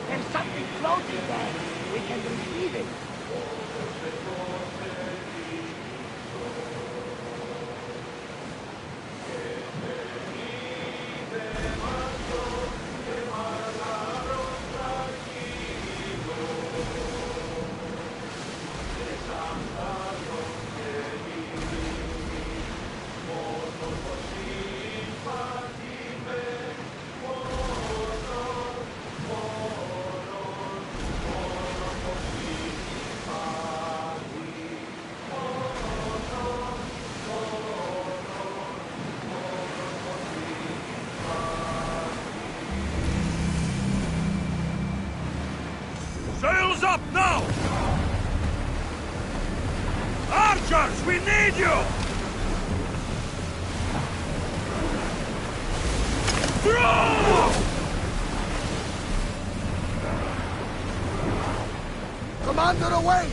There's something floating there. We can retrieve it. Sails up now! Archers, we need you! Throw! Commander, away!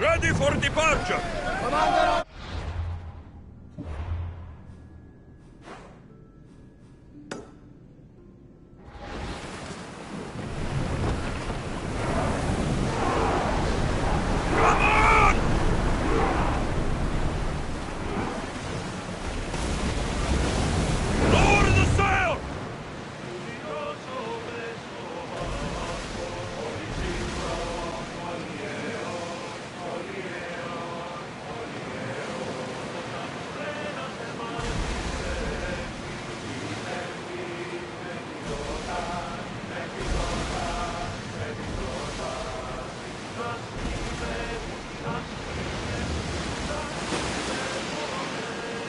Ready for departure! Commander!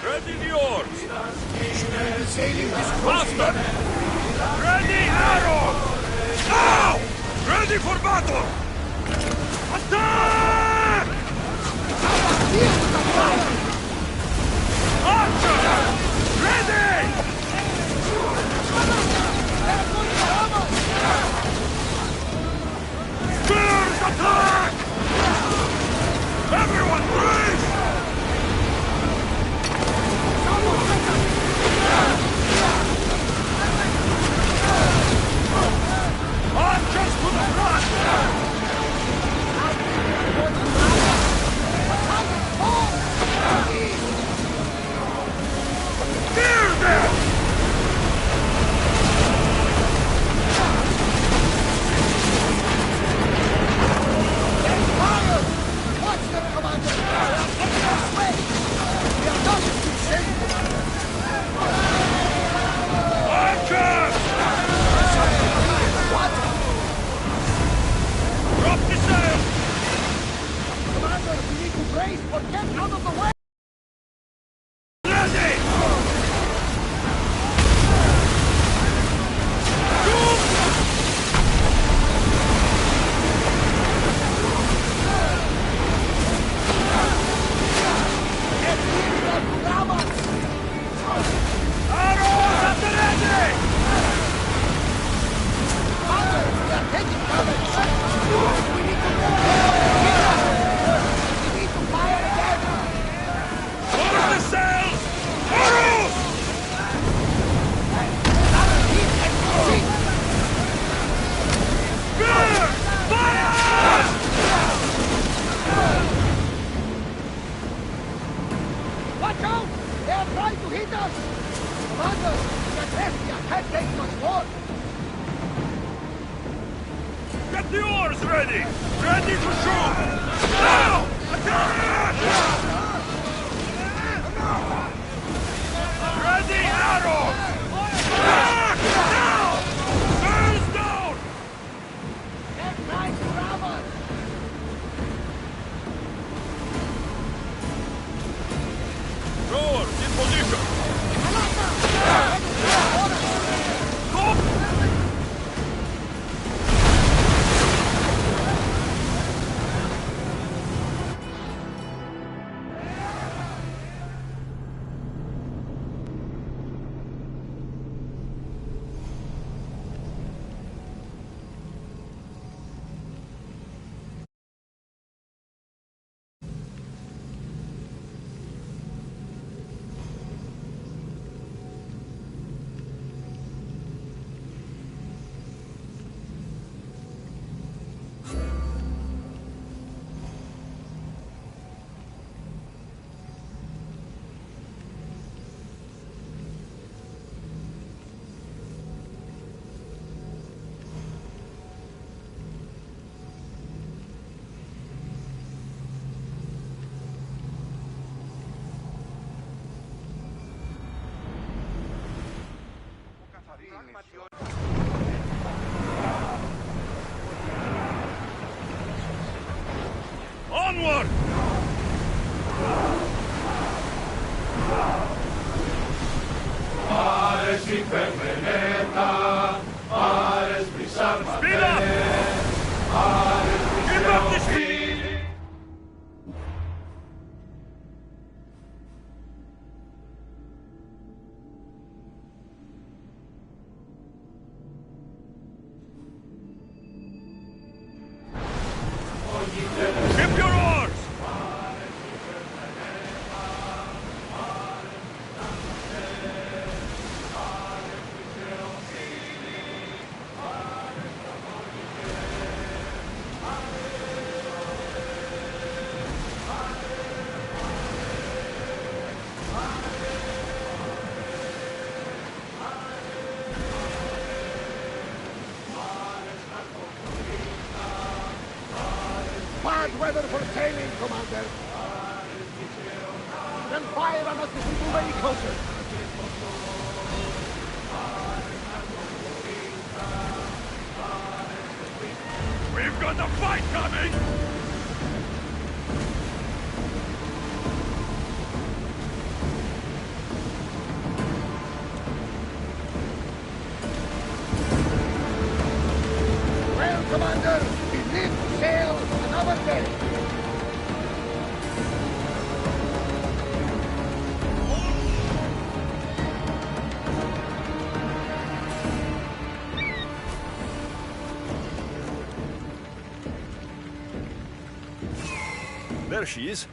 Ready the oars! Sailing this Master! Ready arrows! Now! Ready for battle! Attack! Archer! Ready! Spears attack! Everyone brace! Archers to the front! Near them! Watch them, Commander! Get this way! We are not to save Archers! What? Drop the sail! Commander, we need to brace or get out of the way! Ready! Arrows at the ready! Commander, we are taking damage! We need to move! We need to fire again! Lower the sails! Arrows! Spear! Fire! Watch out! They are trying to hit us! Commander, the Bestia can't take much more! Get the oars ready! Ready to shoot! Now! Attack! Ready arrows! Attack! Now! Sails down! Get nice grabbers! Rowers in position! Onward! Speed up! Keep up the speed! Ship your oars! sailing, Commander. Then fire on us if we move any closer. We've got a fight coming! Well, Commander, we live to sail another day. There she is.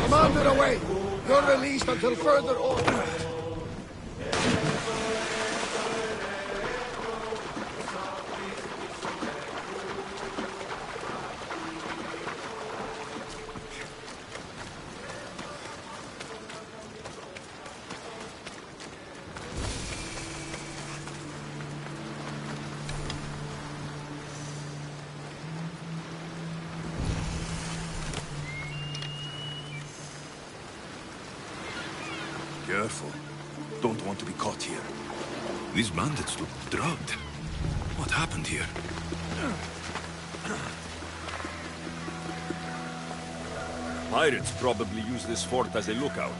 Commander, away! You're released until further order. Careful. Don't want to be caught here. These bandits look drugged. What happened here? Pirates probably use this fort as a lookout.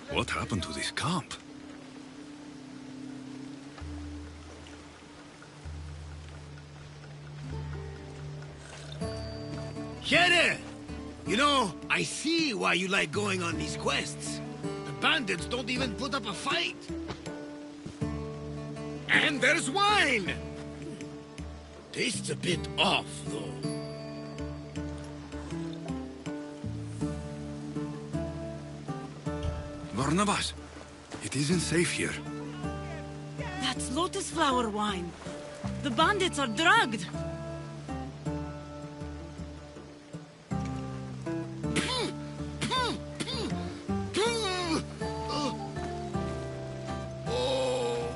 What happened to this camp? Shere! You know, I see why you like going on these quests. The bandits don't even put up a fight. And there's wine! Tastes a bit off, though. Barnabas, it isn't safe here. That's lotus flower wine. The bandits are drugged. Oh,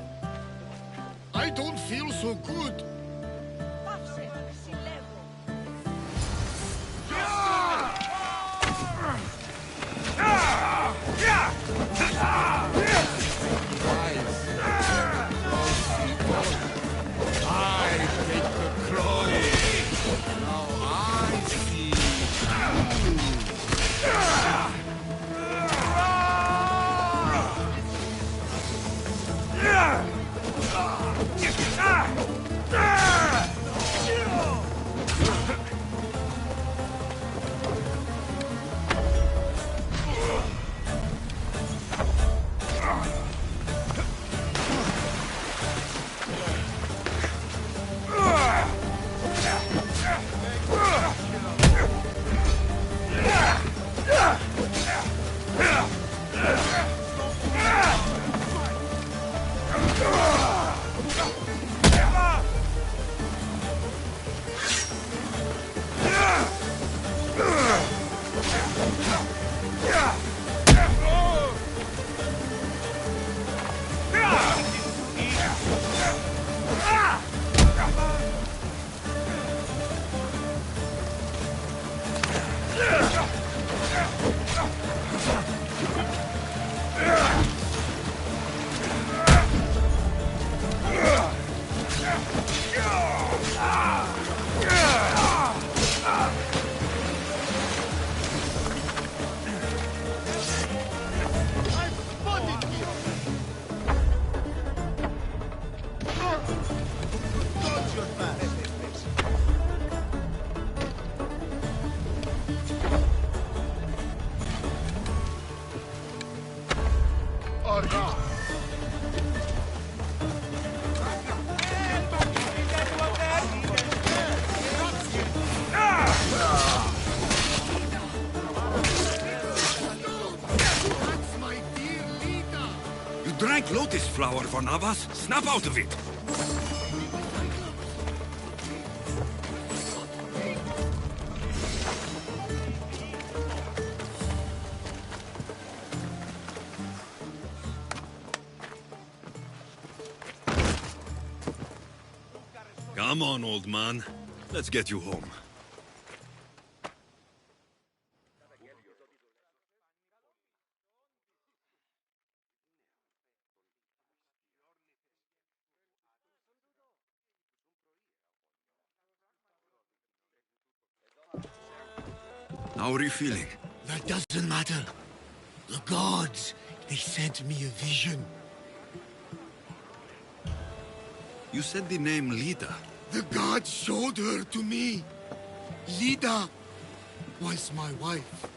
I don't feel so good. I take the cross. lotus flower for Navas. Snap out of it! Come on, old man. Let's get you home. How are you feeling? That doesn't matter. The gods, they sent me a vision. You said the name Lida. The gods showed her to me. Lida was my wife.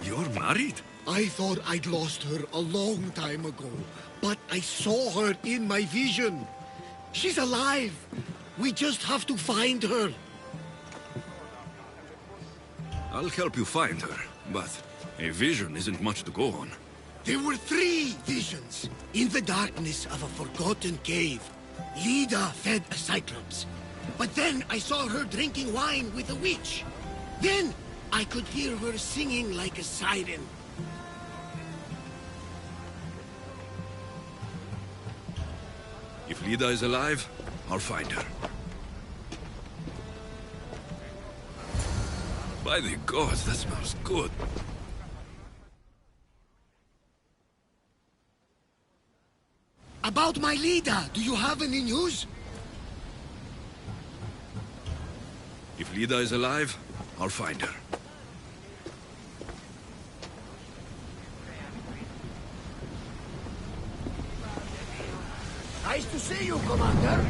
You're married? I thought I'd lost her a long time ago, but I saw her in my vision. She's alive. We just have to find her. I'll help you find her, but a vision isn't much to go on. There were 3 visions. In the darkness of a forgotten cave, Lida fed a cyclops. But then I saw her drinking wine with a witch. Then I could hear her singing like a siren. If Lida is alive, I'll find her. By the gods, that smells good. About my Lida, do you have any news? If Lida is alive, I'll find her. Nice to see you, Commander.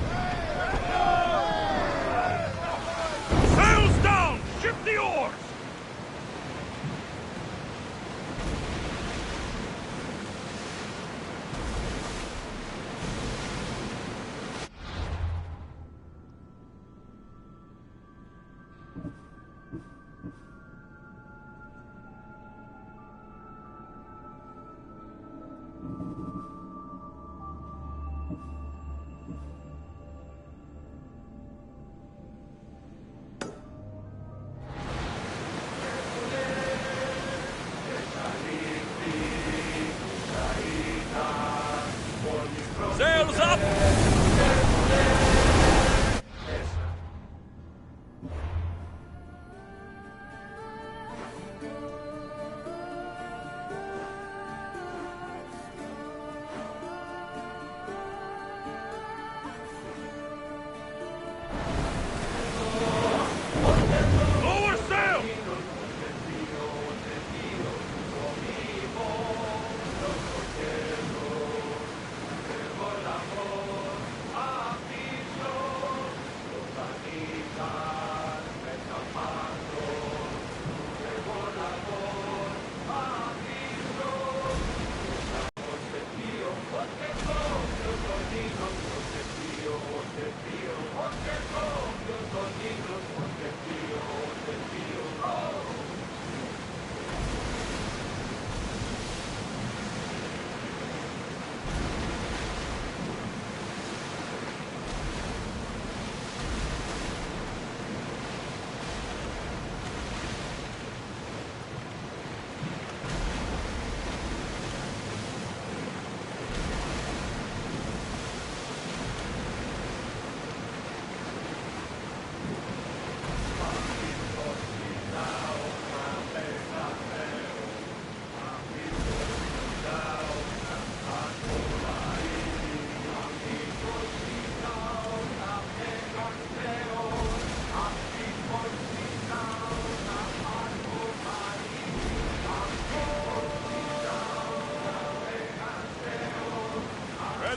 Sails down! Ship the oars! Sails up! Lower sail!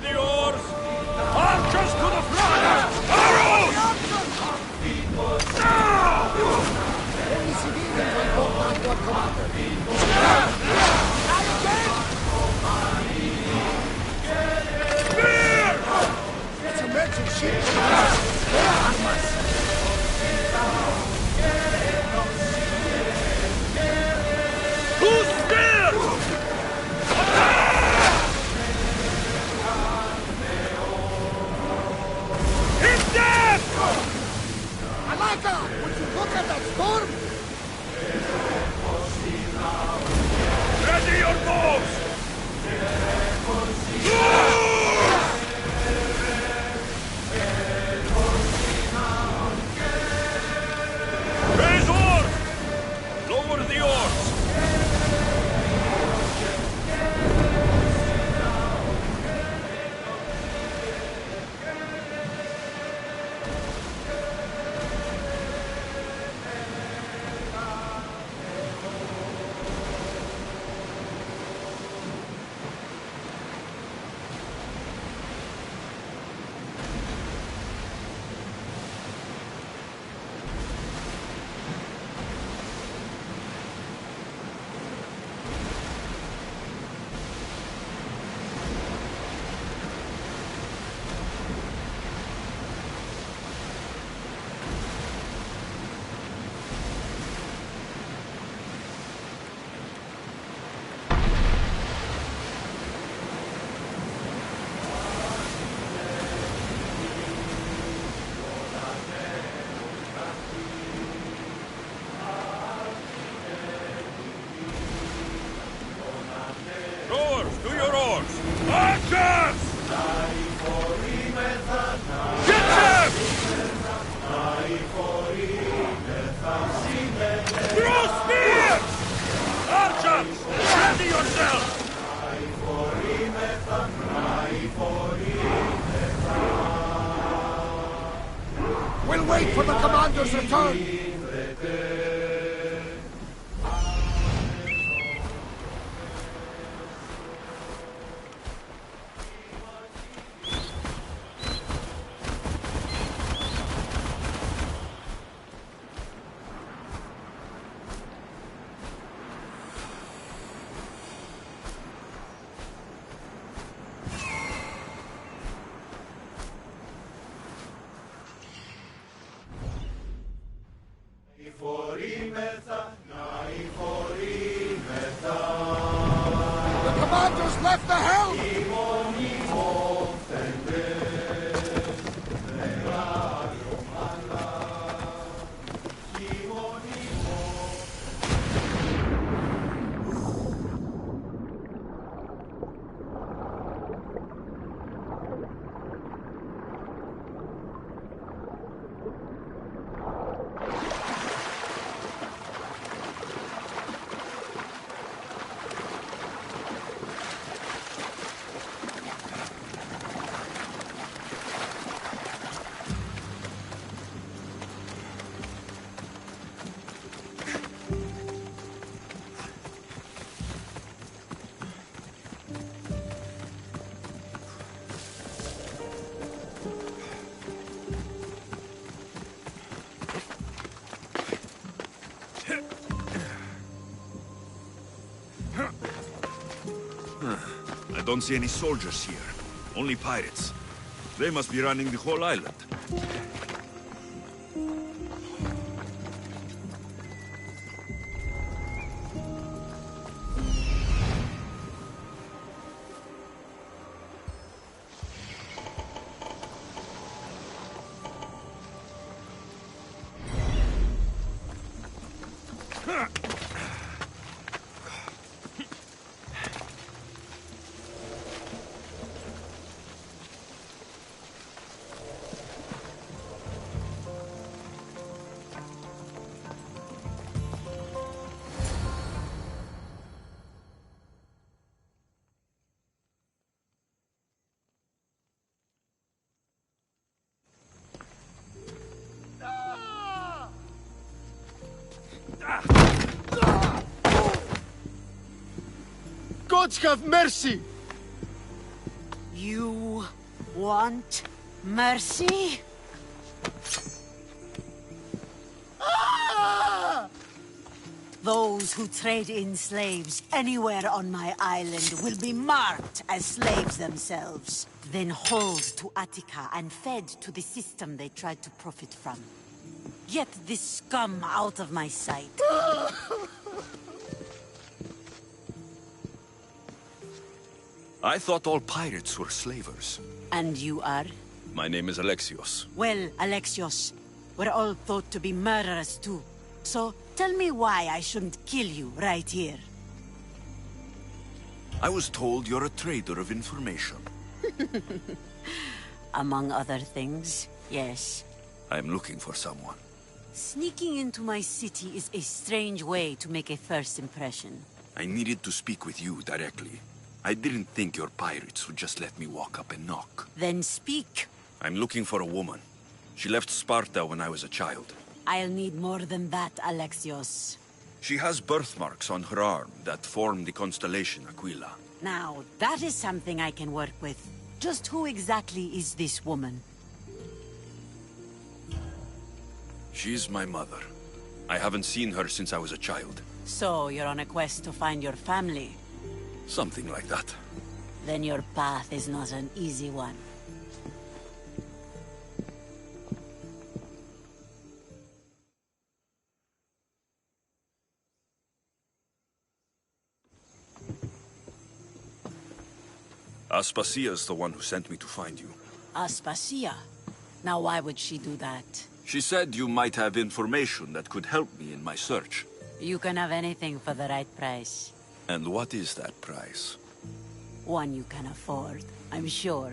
The oars! Archers to the front! Arrows! Now! Only civilians on board my Lord Commander. It's a merchant ship. They harm us. Who's there? Straka! Would you look at that storm? Ready your bows! Raise oars! Lower the oars! Rowers, do your oars! Archers! Get them! Throw spears! Archers, ready yourselves! We'll wait for the commander's return. The commander's left the helm! I don't see any soldiers here. Only pirates. They must be running the whole island. Gods have mercy! You want mercy? Those who trade in slaves anywhere on my island will be marked as slaves themselves, then hauled to Attica and fed to the system they tried to profit from. Get this scum out of my sight. I thought all pirates were slavers. And you are? My name is Alexios. Well, Alexios, We're all thought to be murderers too. So, tell me why I shouldn't kill you right here. I was told you're a trader of information. Among other things, yes. I'm looking for someone. Sneaking into my city is a strange way to make a first impression. I needed to speak with you directly. I didn't think your pirates would just let me walk up and knock. Then speak. I'm looking for a woman. She left Sparta when I was a child. I'll need more than that, Alexios. She has birthmarks on her arm that form the constellation Aquila. Now, that is something I can work with. Just who exactly is this woman? She's my mother. I haven't seen her since I was a child. So, you're on a quest to find your family? Something like that. Then your path is not an easy one. Aspasia's the one who sent me to find you. Aspasia? Now why would she do that? She said you might have information that could help me in my search. You can have anything for the right price. And what is that price? One you can afford, I'm sure.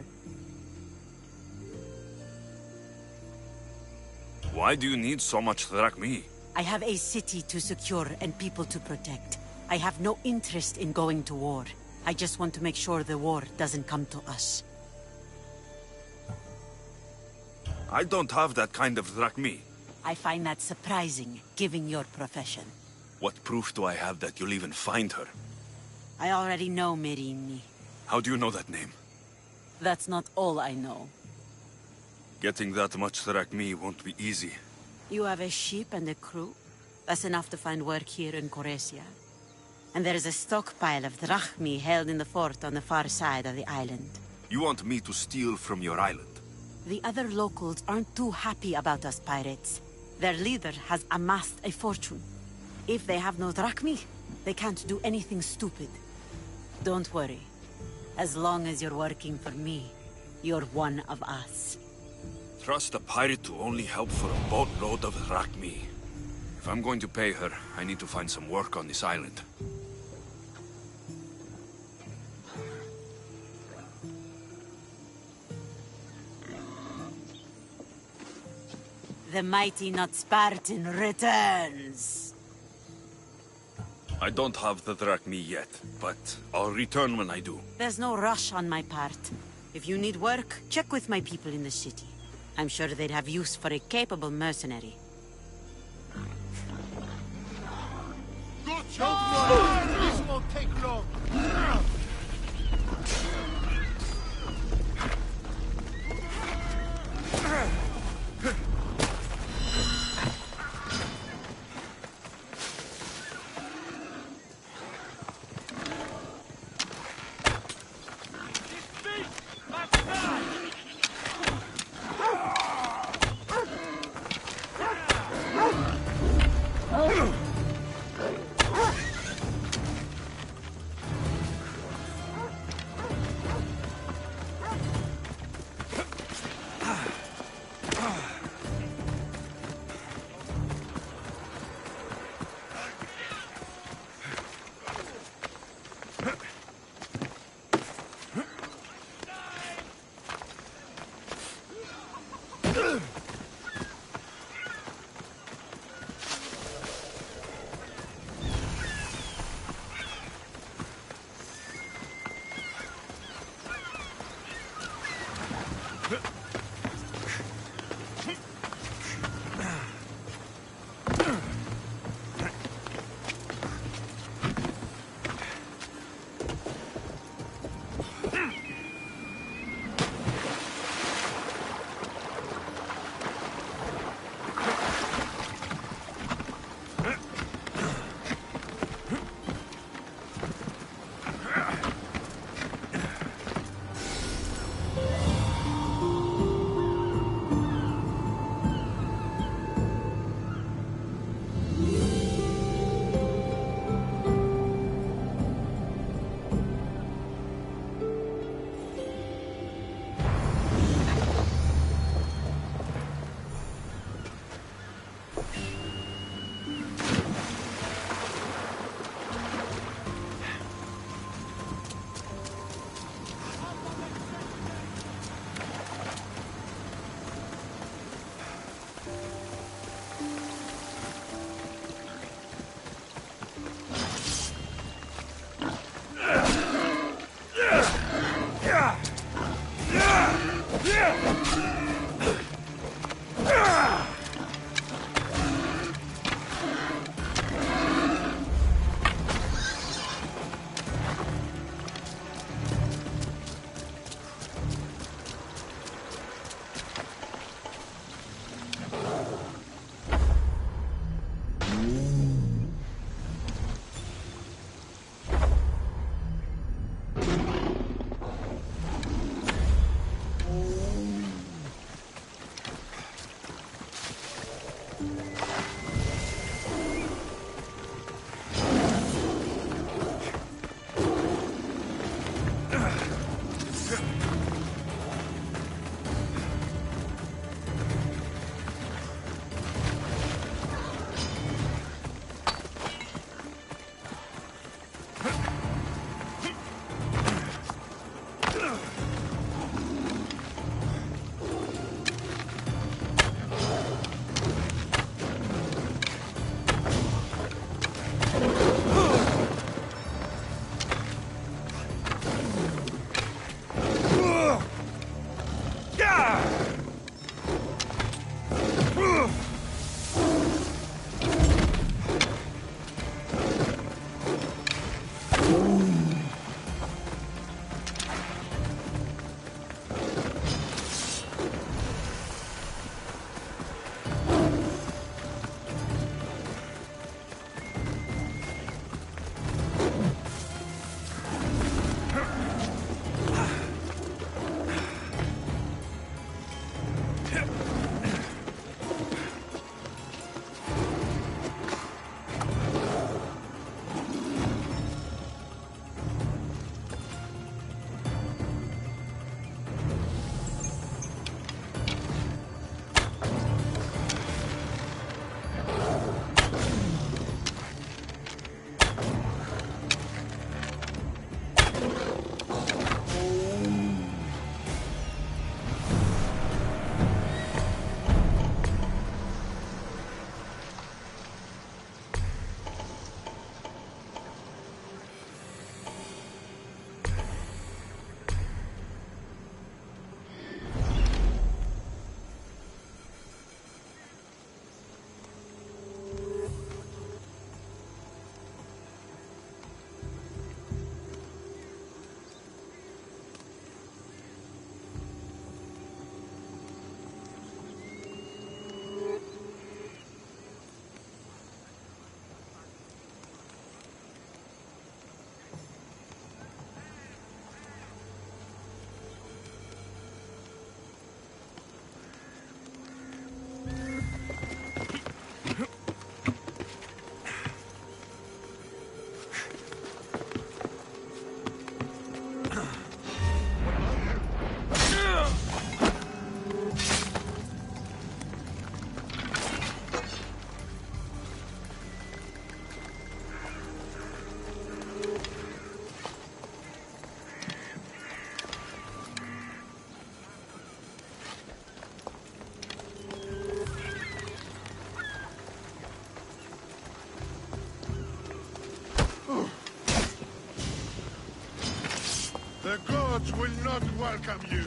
Why do you need so much drachmi? I have a city to secure and people to protect. I have no interest in going to war. I just want to make sure the war doesn't come to us. I don't have that kind of drachmi. I find that surprising, given your profession. What proof do I have that you'll even find her? I already know Merini. How do you know that name? That's not all I know. Getting that much drachmi won't be easy. You have a ship and a crew? That's enough to find work here in Koresia. And there is a stockpile of drachmi held in the fort on the far side of the island. You want me to steal from your island? The other locals aren't too happy about us pirates. Their leader has amassed a fortune. If they have no drachmi, they can't do anything stupid. Don't worry. As long as you're working for me, you're one of us. Trust a pirate to only help for a boatload of drachmi. If I'm going to pay her, I need to find some work on this island. The mighty not Spartan returns! I don't have the drachmi yet, but I'll return when I do. There's no rush on my part. If you need work, check with my people in the city. I'm sure they'd have use for a capable mercenary. Don't worry, this won't take long. welcome you!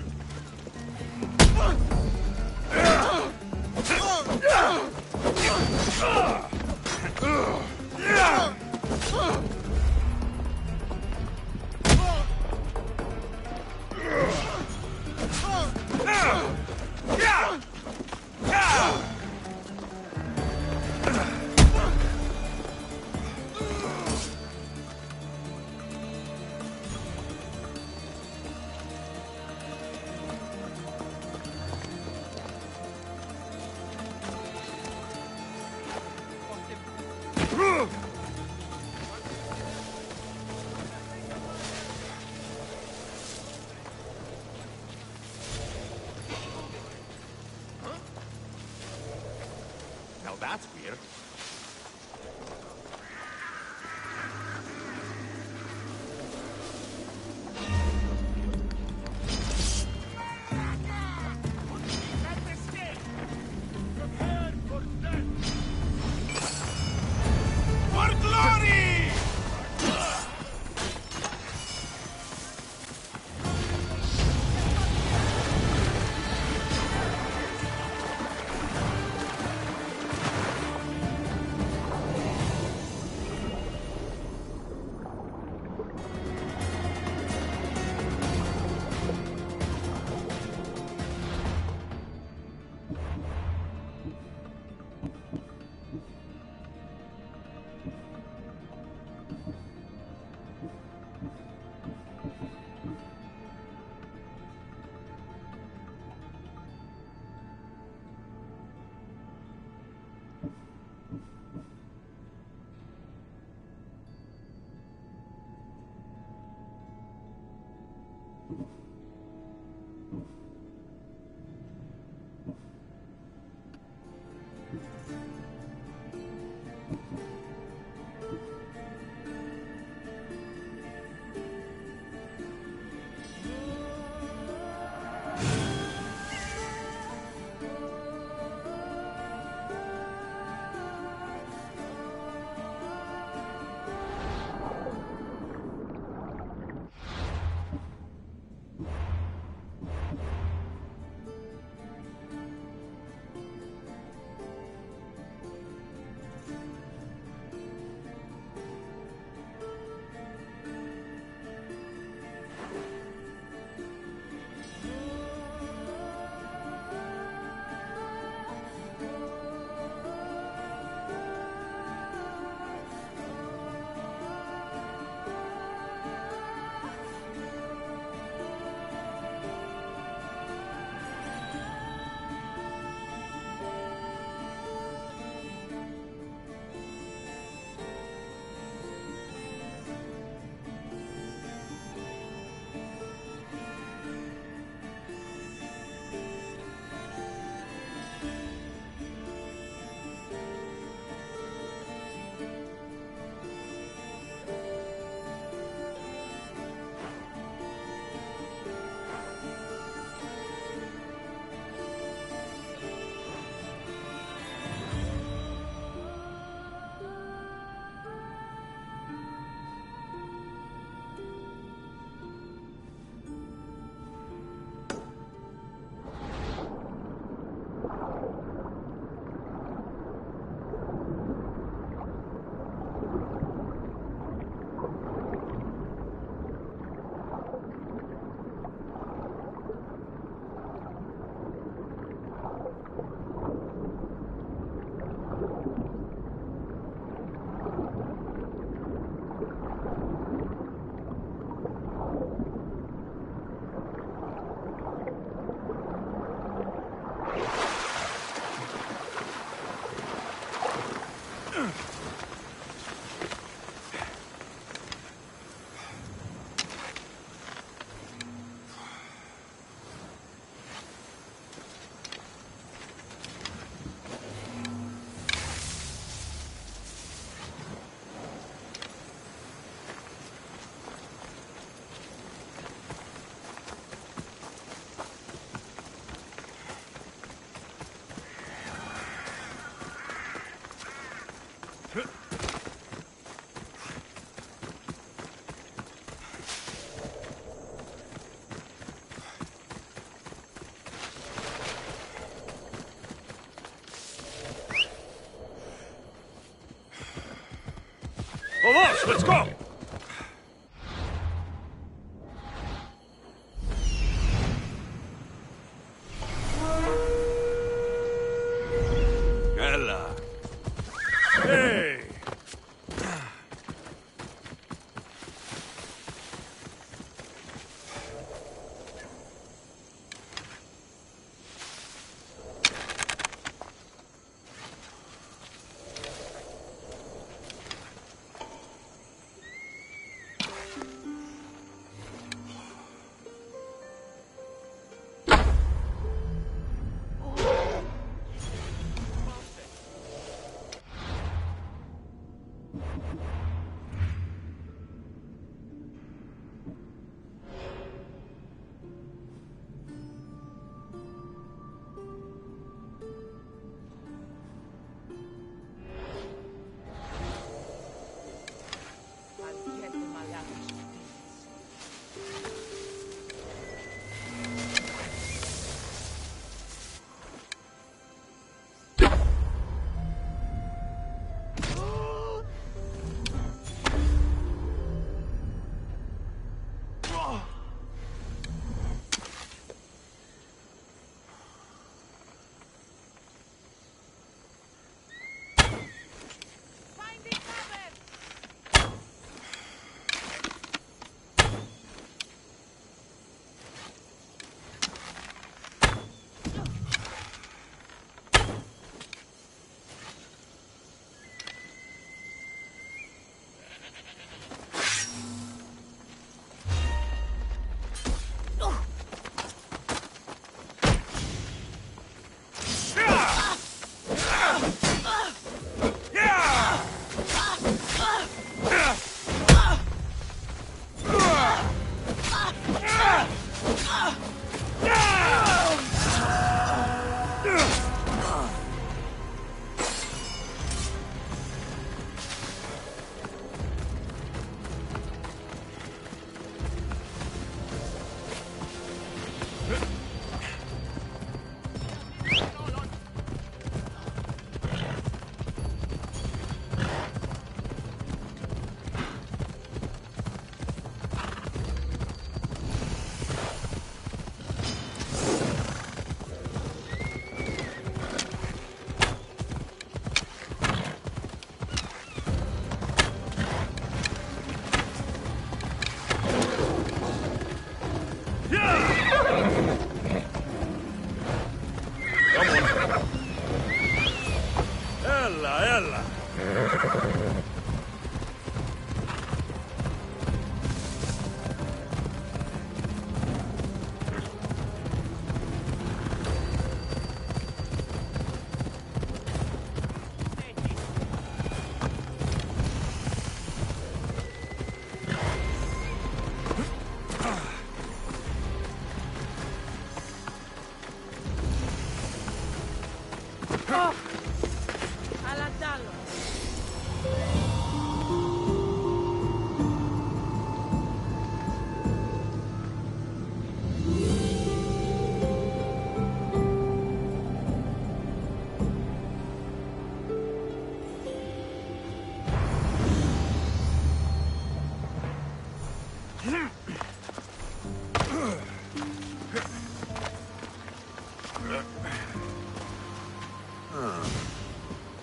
Now that's weird. For glory! Vamos, let's go! Ella. Hey!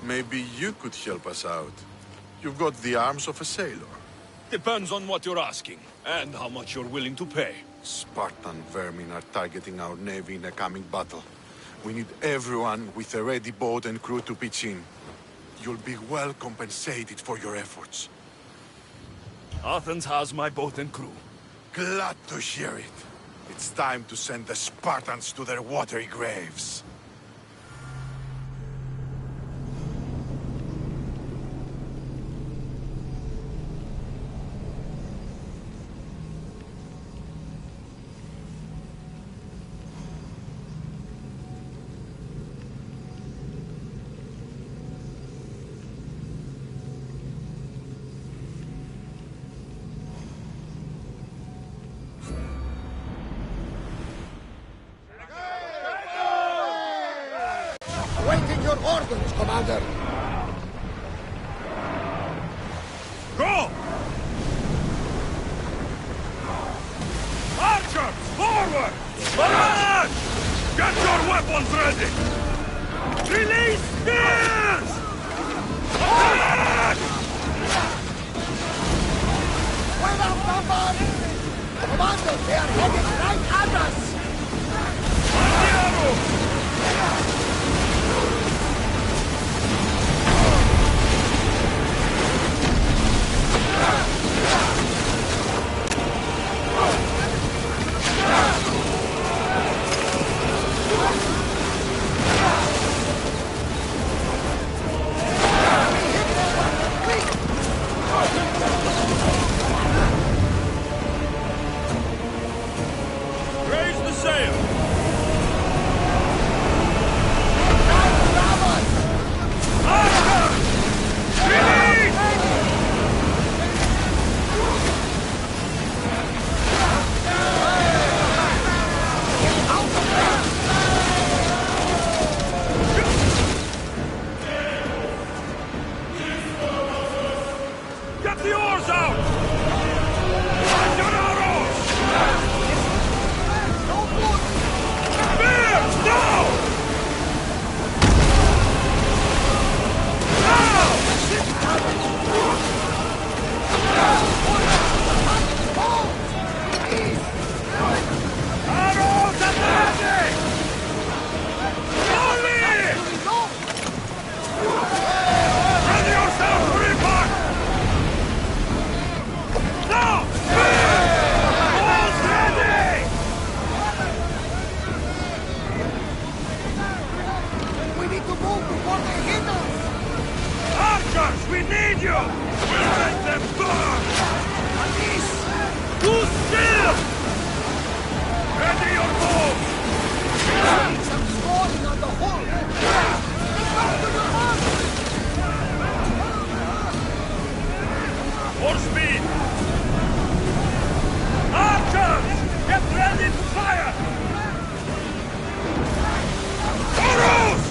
Maybe you could help us out. You've got the arms of a sailor. Depends on what you're asking, and how much you're willing to pay. Spartan vermin are targeting our navy in a coming battle. We need everyone with a ready boat and crew to pitch in. You'll be well compensated for your efforts. Athens has my boat and crew. Glad to hear it. It's time to send the Spartans to their watery graves. Waiting your orders, Commander! Go! you! We'll let them burn! Anis! Who's still? Ready your bows! Some falling on the hull! Get back to your arms! More speed! Archers! Get ready to fire! Arrows!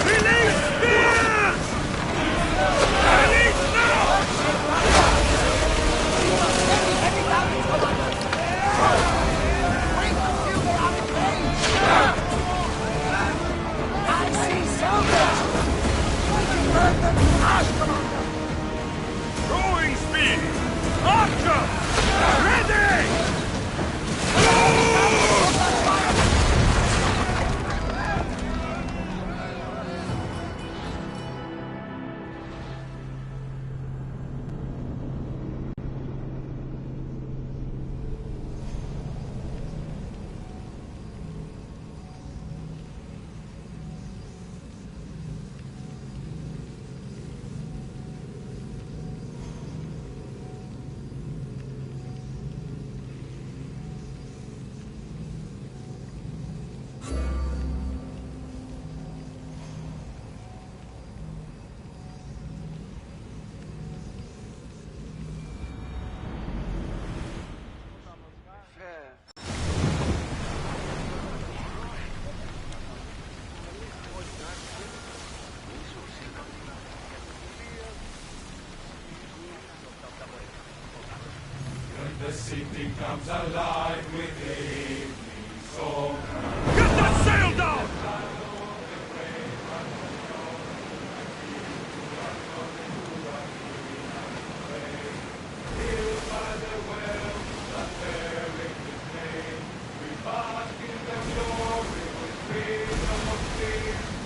Release spears! Release now! Heavy damage, Commander! Wait until they are in range! I see salvage! We can burn them to ash, Commander! Throwing speed! Archer! Ready! The city comes alive with evening song. Get that sail down!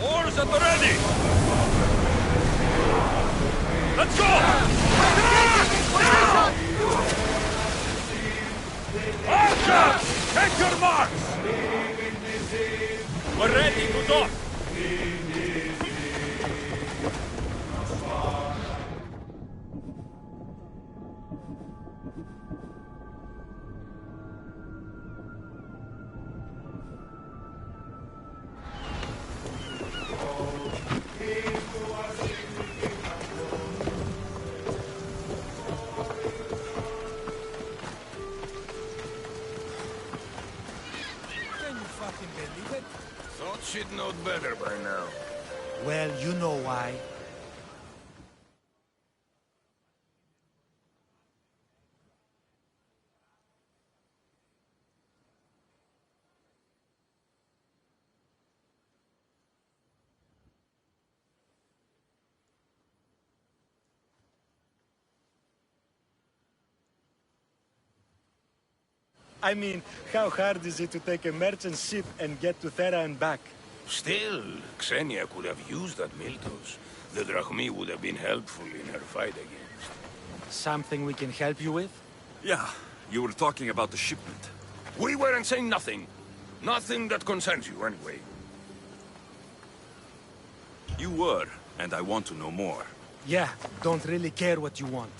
Oars at the ready! Let's go! Archers! Take your marks! We're ready to dock! Thought she'd know better by now. Well, you know why. I mean, how hard is it to take a merchant ship and get to Thera and back? Still, Xenia could have used that Miltos. The Drachmi would have been helpful in her fight against. Something we can help you with? Yeah, you were talking about the shipment. We weren't saying nothing. Nothing that concerns you, anyway. You were, and I want to know more. Yeah, don't really care what you want.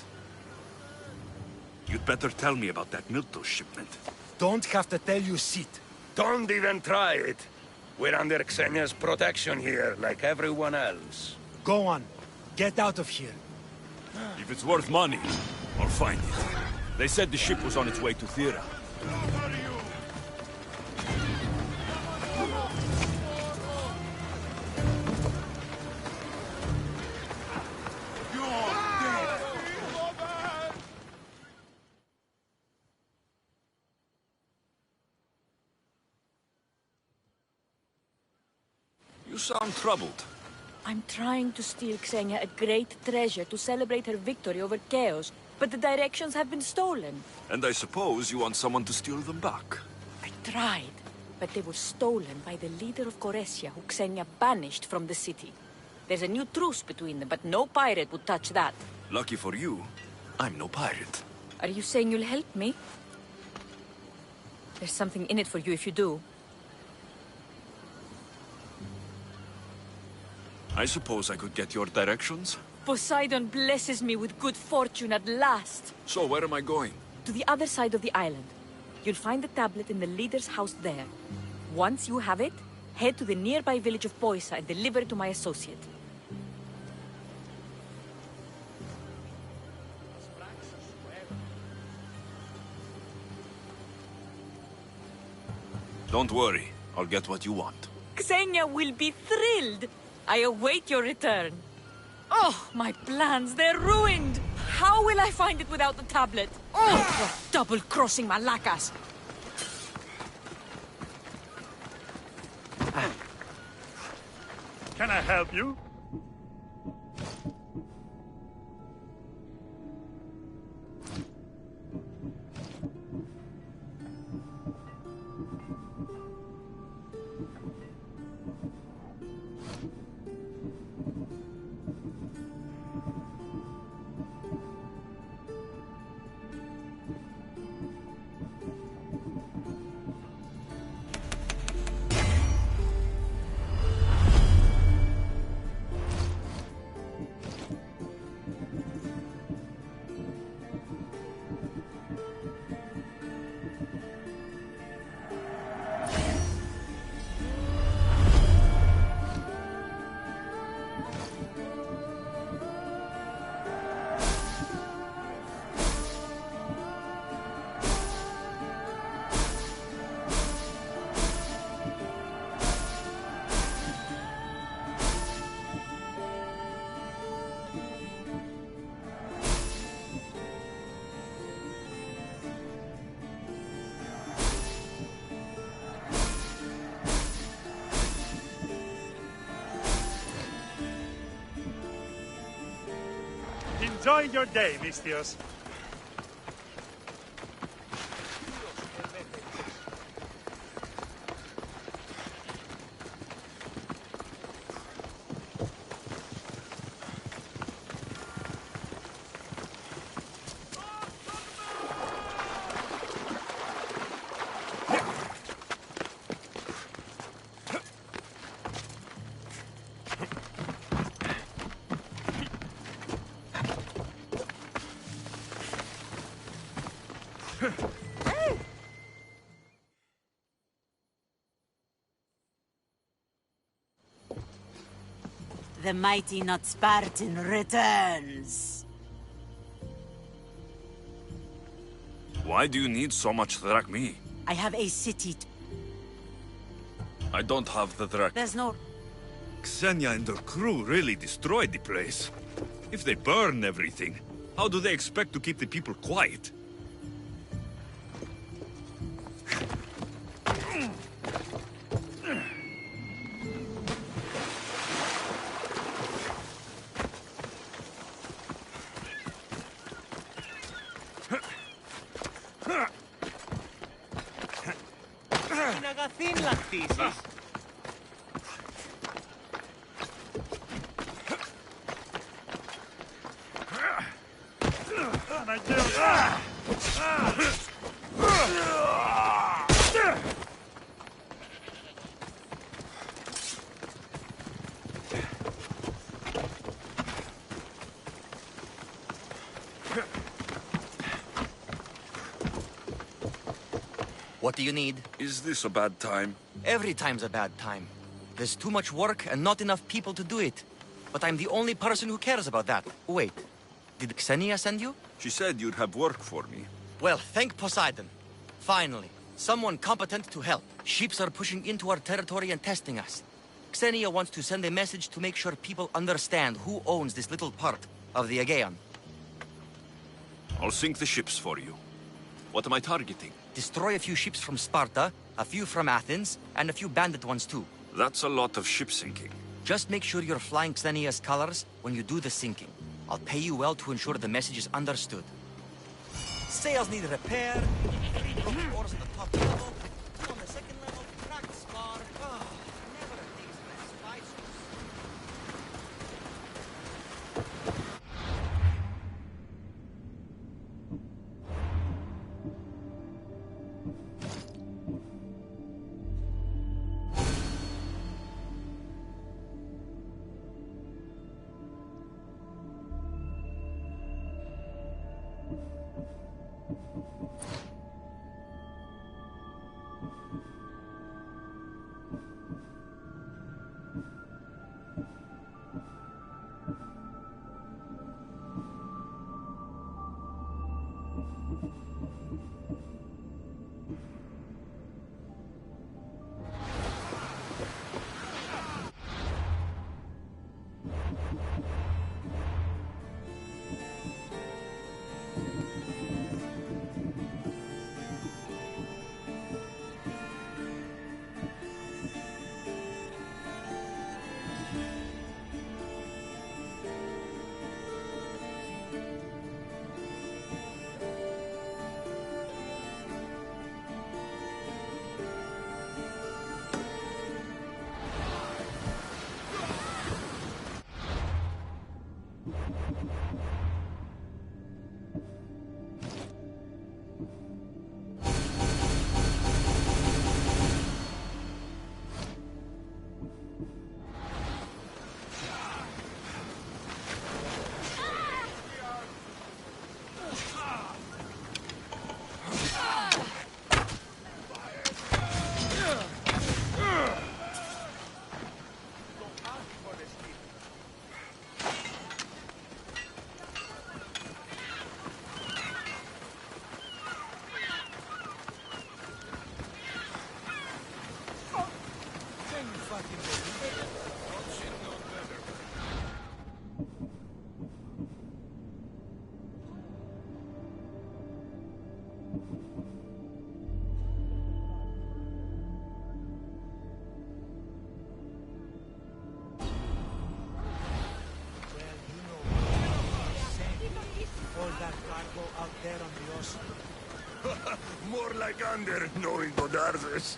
You'd better tell me about that Miltos shipment. Don't have to tell you shit. Don't even try it. We're under Xenia's protection here, like everyone else. Go on. Get out of here. If it's worth money, I'll find it. They said the ship was on its way to Thera. You sound troubled. I'm trying to steal Xenia a great treasure to celebrate her victory over Chaos, but the directions have been stolen. And I suppose you want someone to steal them back. I tried, but they were stolen by the leader of Goresia, who Xenia banished from the city. There's a new truce between them, but no pirate would touch that. Lucky for you, I'm no pirate. Are you saying you'll help me? There's something in it for you if you do. I suppose I could get your directions? Poseidon blesses me with good fortune at last. So where am I going? To the other side of the island. You'll find the tablet in the leader's house there. Once you have it, head to the nearby village of Poisa and deliver it to my associate. Don't worry, I'll get what you want. Xenia will be thrilled. I await your return. Oh, my plans, they're ruined. How will I find it without the tablet? Oh, what double-crossing malacas. Can I help you? Enjoy your day, Mistios. The mighty not Spartan returns. Why do you need so much drachmi? I have a city. I don't have the drachmi. There's no... Xenia and her crew really destroyed the place. If they burn everything, how do they expect to keep the people quiet? What do you need? Is this a bad time? Every time's a bad time. There's too much work and not enough people to do it. But I'm the only person who cares about that. Wait, did Xenia send you? She said you'd have work for me. Well, thank Poseidon. Finally, someone competent to help. Ships are pushing into our territory and testing us. Xenia wants to send a message to make sure people understand who owns this little part of the Aegean. I'll sink the ships for you. What am I targeting? Destroy a few ships from Sparta, a few from Athens, and a few bandit ones too. That's a lot of ship sinking. Just make sure you're flying Xenia's colors when you do the sinking. I'll pay you well to ensure the message is understood. Sails need repair, 3 broken oars at the top level, 2 on the second level, cracked spar. Oh, never a day's rest. All that cargo out there on the ocean. More like under, knowing Godardes.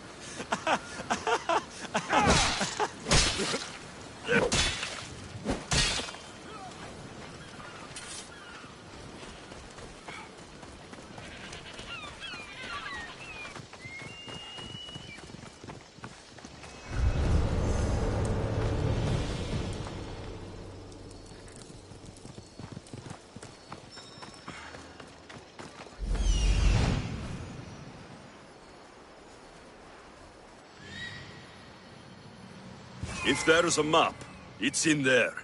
If there's a map, it's in there.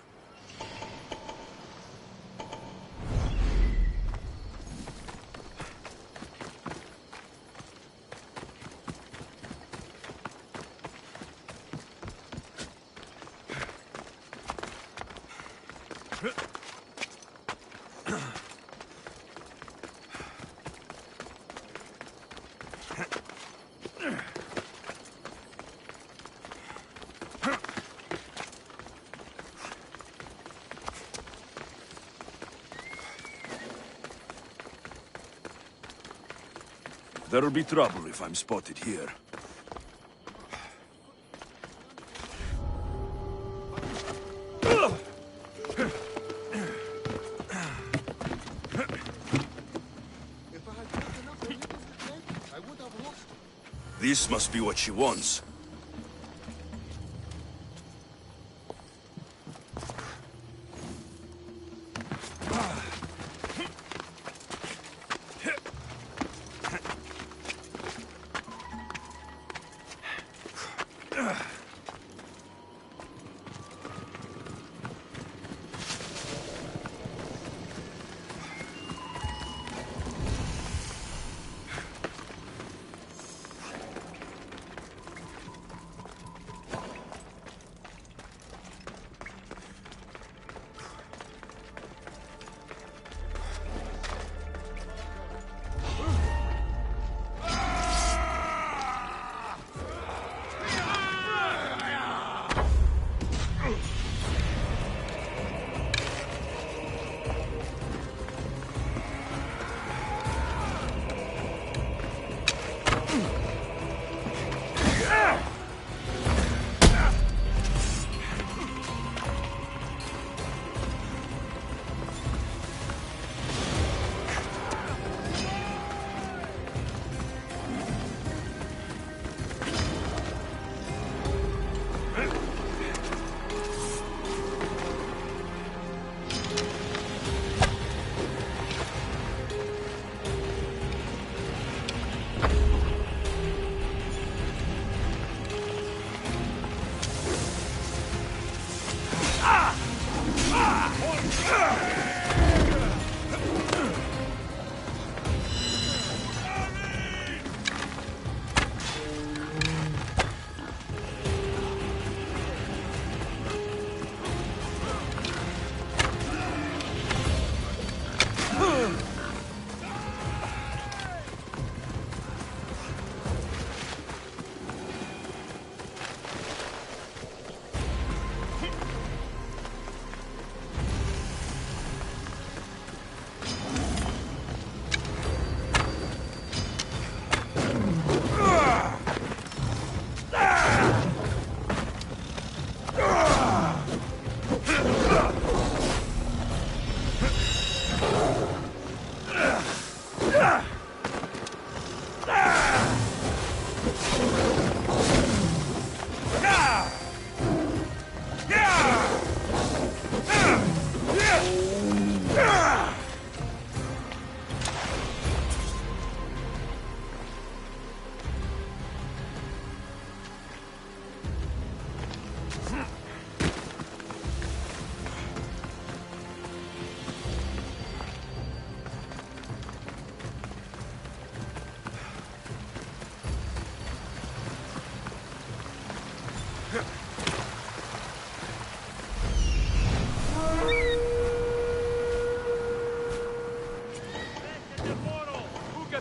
There'll be trouble if I'm spotted here. This must be what she wants.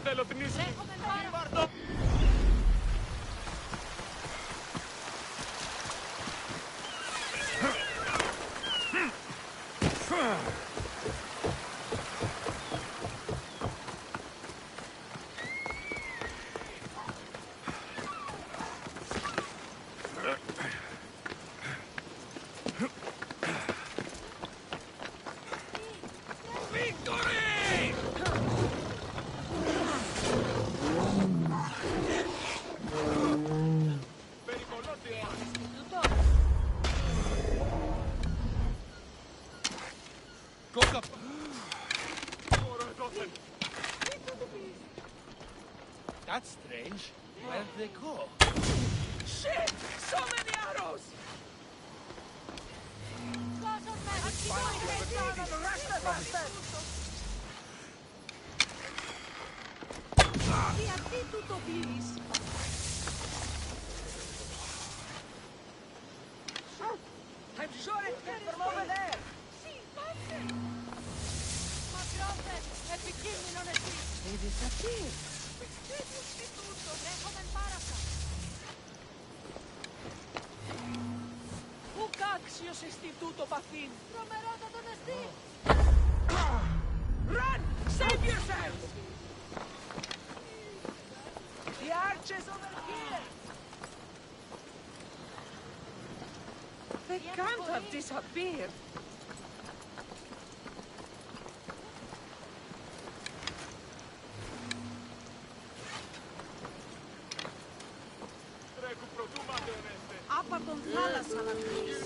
θέλω θνήση. That's strange. Where'd they go? Shit! So many arrows! Γιατί του το πήρεις? I'm sure it came from over there! Μακρόφερ, επικίνδυνο εσύ. They disappeared. Τρέχομαι πάρασα. Πού κάξιος εστί τούτο παθήν? Τρομερότατο εστί. Run! Save yourself! The archers over here! They can't have disappeared. Άπα τον θάλασσα να πεις.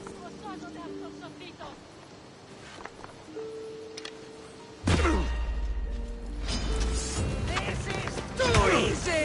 Σκοτώνονται αυτός ο θήτος. This is too easy!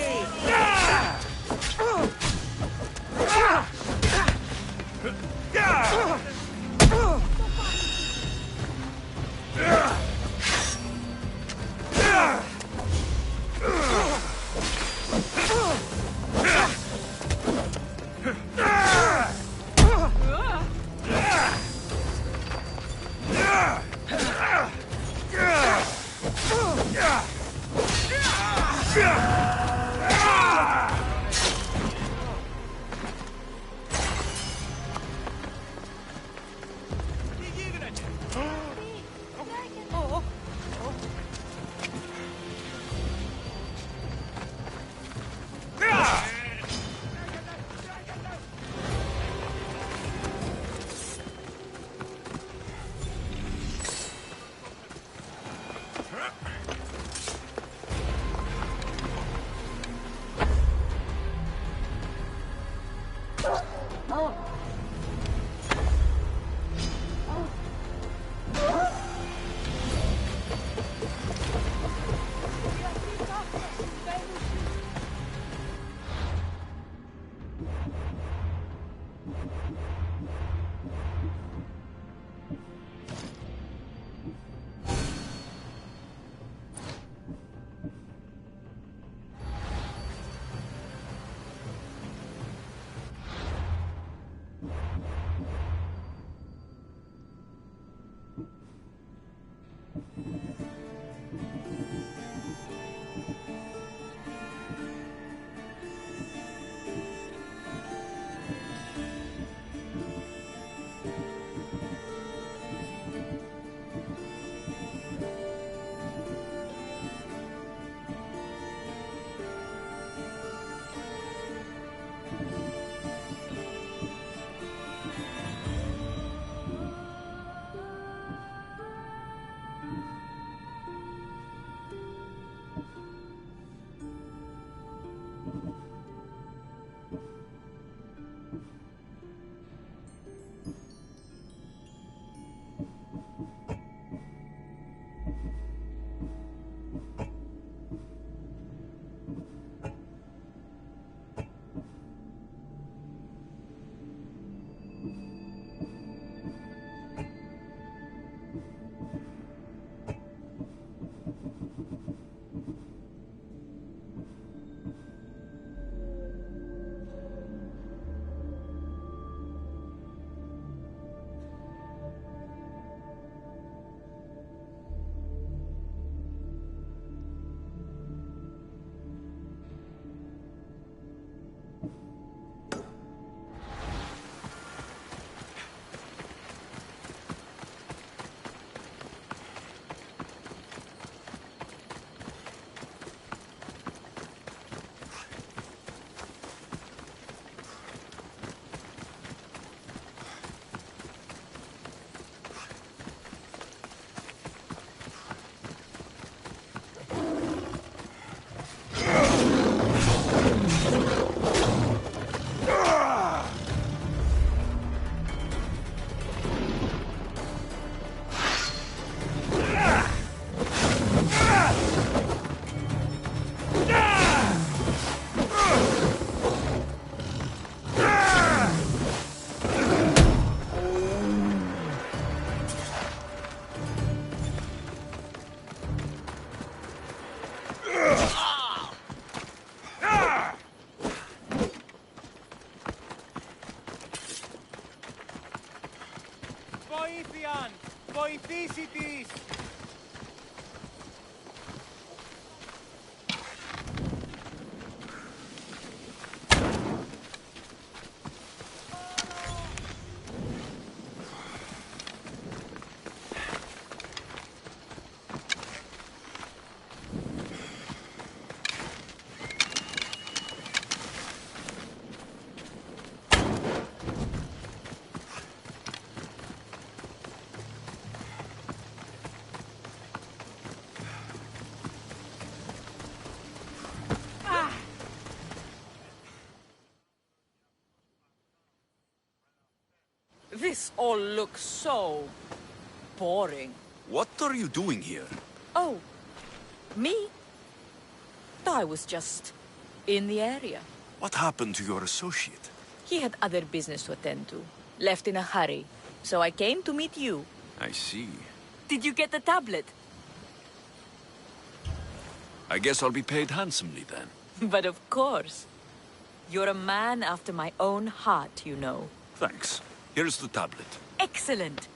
This all looks so boring. What are you doing here? Oh, me? I was just in the area. What happened to your associate? He had other business to attend to. Left in a hurry. So I came to meet you. I see. Did you get the tablet? I guess I'll be paid handsomely then. But of course. You're a man after my own heart, you know. Thanks. Here's the tablet. Excellent.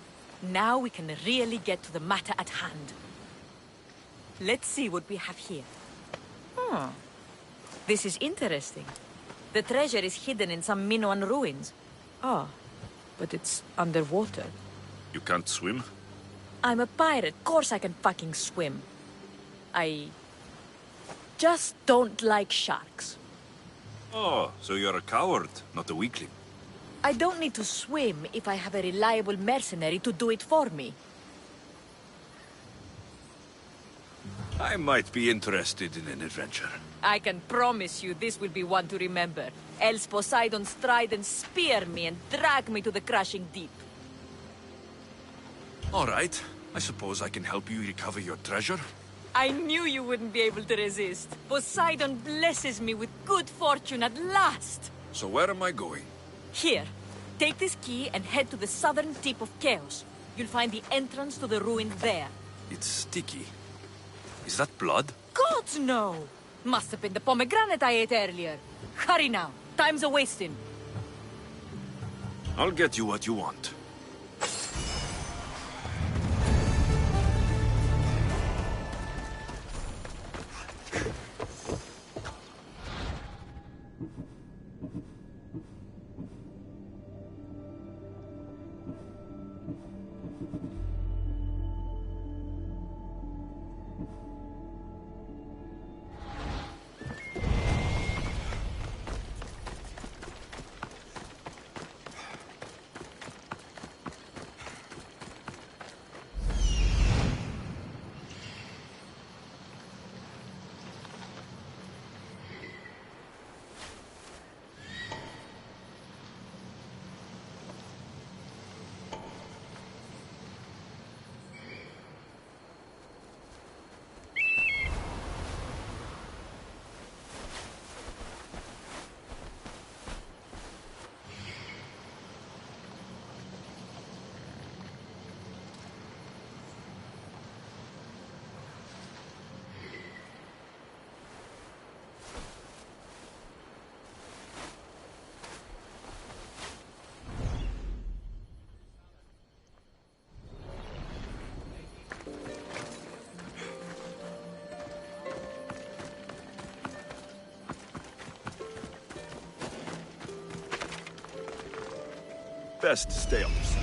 Now we can really get to the matter at hand. Let's see what we have here. This is interesting. The treasure is hidden in some Minoan ruins. Ah, but it's underwater. You can't swim? I'm a pirate. Course I can fucking swim. I just don't like sharks. Oh, so you're a coward, not a weakling. I don't need to swim if I have a reliable mercenary to do it for me. I might be interested in an adventure. I can promise you this will be one to remember. Else Poseidon's trident spear me and drag me to the crushing deep. All right. I suppose I can help you recover your treasure. I knew you wouldn't be able to resist. Poseidon blesses me with good fortune at last. So where am I going? Here, take this key and head to the southern tip of Chaos. You'll find the entrance to the ruin there. It's sticky. Is that blood? Gods, no! Must have been the pomegranate I ate earlier. Hurry now. Time's a-wasting. I'll get you what you want. Best stay on the side.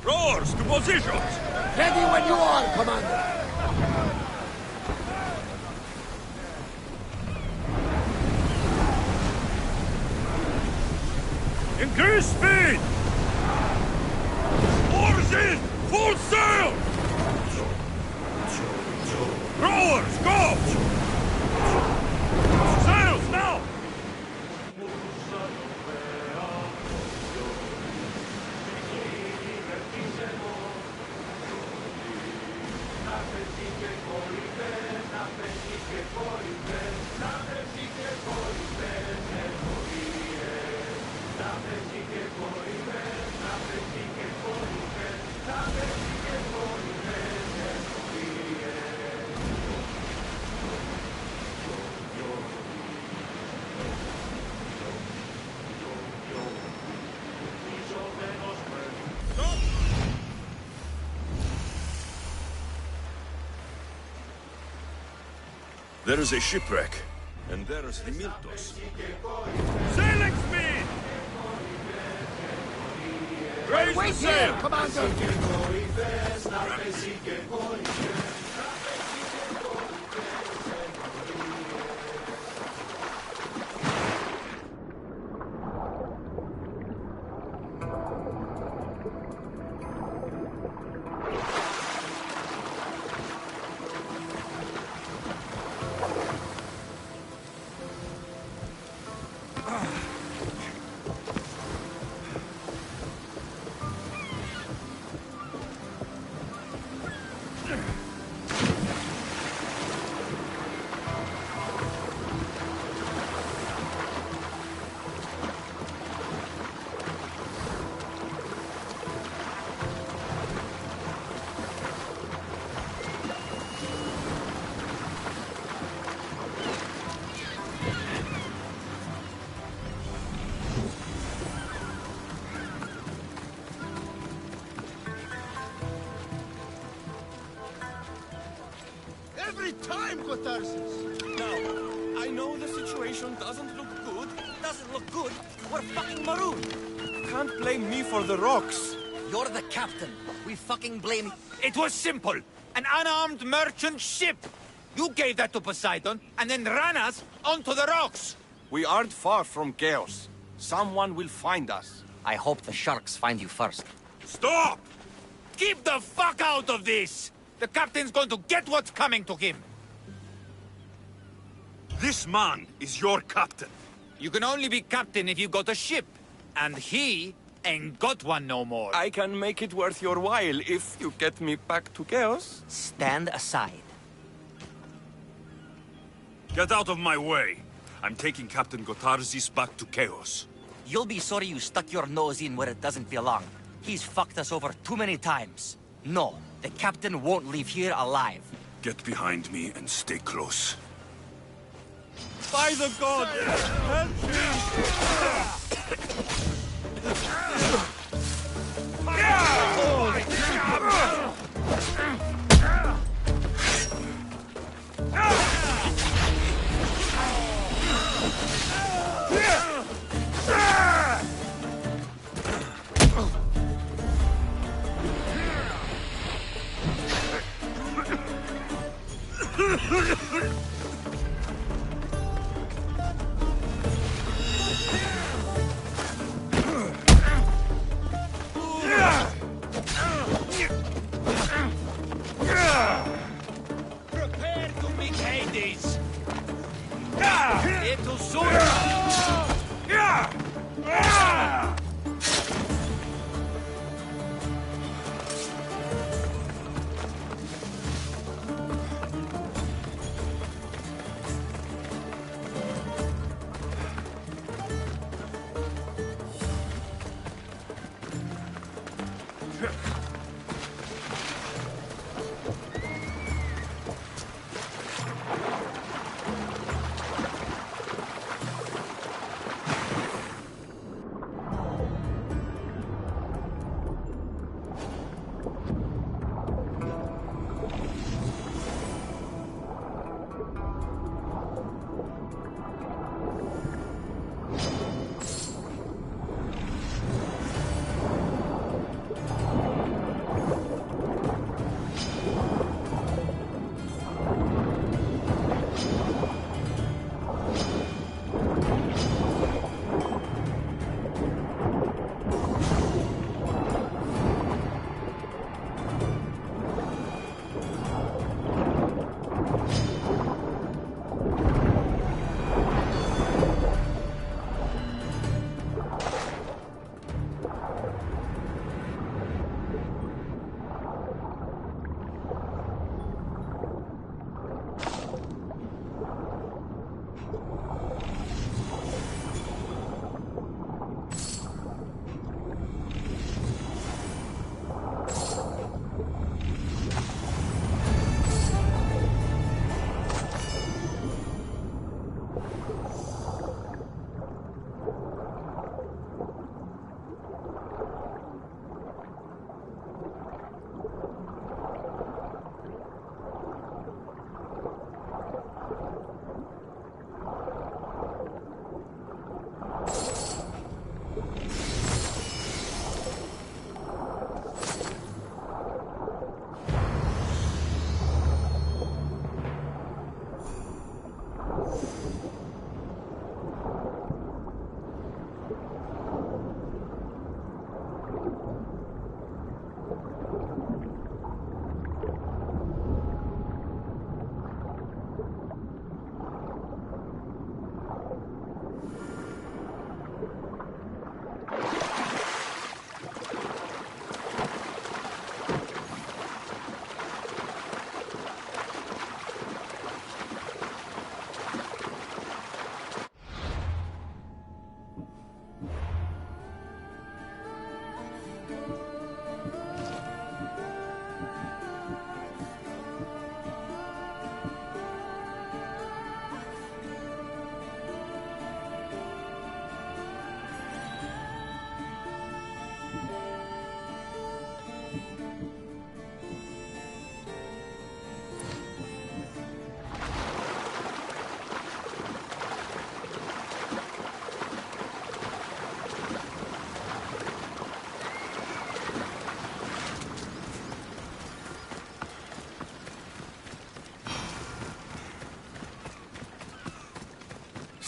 Rowers, to positions! Ready when you are, Commander. Increase speed! Oars in! Full sail! Rowers, go! Sails now! There is a shipwreck, and there is the Miltos. Sailing speed! Raise the sail! Commander! Every time, Catharsis! Now, I know the situation doesn't look good. Doesn't look good? We're fucking marooned. Can't blame me for the rocks. You're the captain. We fucking blame... It was simple. An unarmed merchant ship. You gave that to Poseidon, and then ran us onto the rocks. We aren't far from chaos. Someone will find us. I hope the sharks find you first. Stop! Keep the fuck out of this! The captain's going to get what's coming to him. This man is your captain. You can only be captain if you got a ship. And he ain't got one no more. I can make it worth your while if you get me back to chaos. Stand aside. Get out of my way. I'm taking Captain Gotarzis back to chaos. You'll be sorry you stuck your nose in where it doesn't belong. He's fucked us over too many times. No, the captain won't leave here alive. Get behind me and stay close. By the gods! Help Prepare to meet Hades! It'll soon...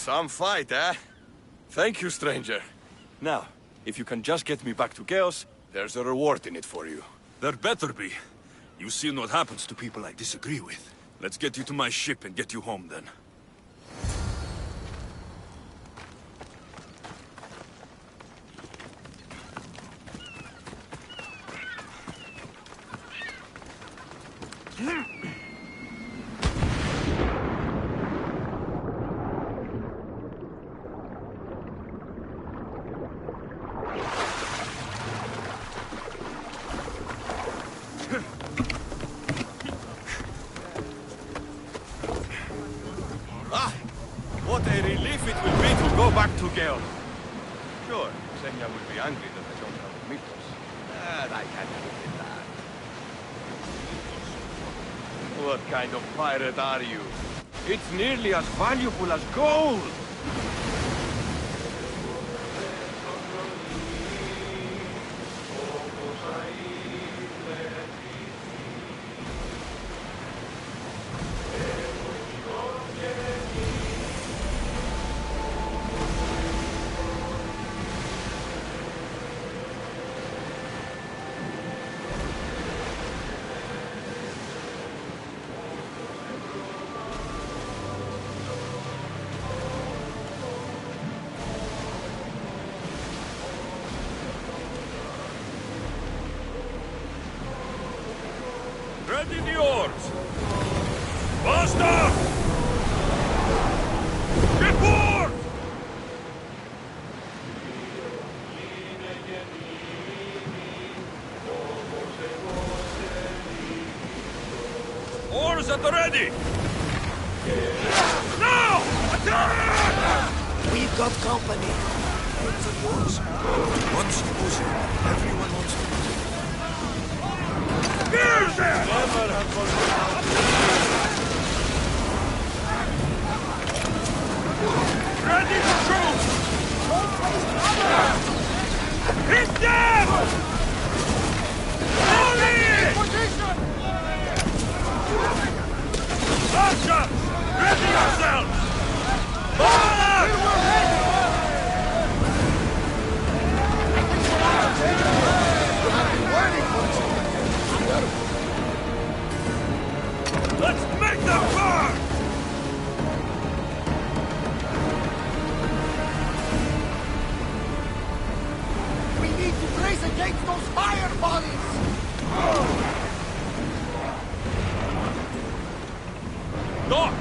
Some fight, eh? Thank you, stranger. Now, if you can just get me back to Chaos, there's a reward in it for you. There better be. You've seen what happens to people I disagree with. Let's get you to my ship and get you home, then. What a relief it will be to go back to Gale. Sure, Xenia will be angry that I don't have the mythos. And I can't live with that. What kind of pirate are you? It's nearly as valuable as gold! Ready the oars! Faster! Get board! Oars at the ready! Now! Attack! We've got company. It's a wars. Once chosen, everyone wants to use it. Here's it! Never have Ready to shoot! Hit them! Rolling! Archer! Ready yourselves! Forward! Let's make them burn! We need to brace against those fire volleys! Doc!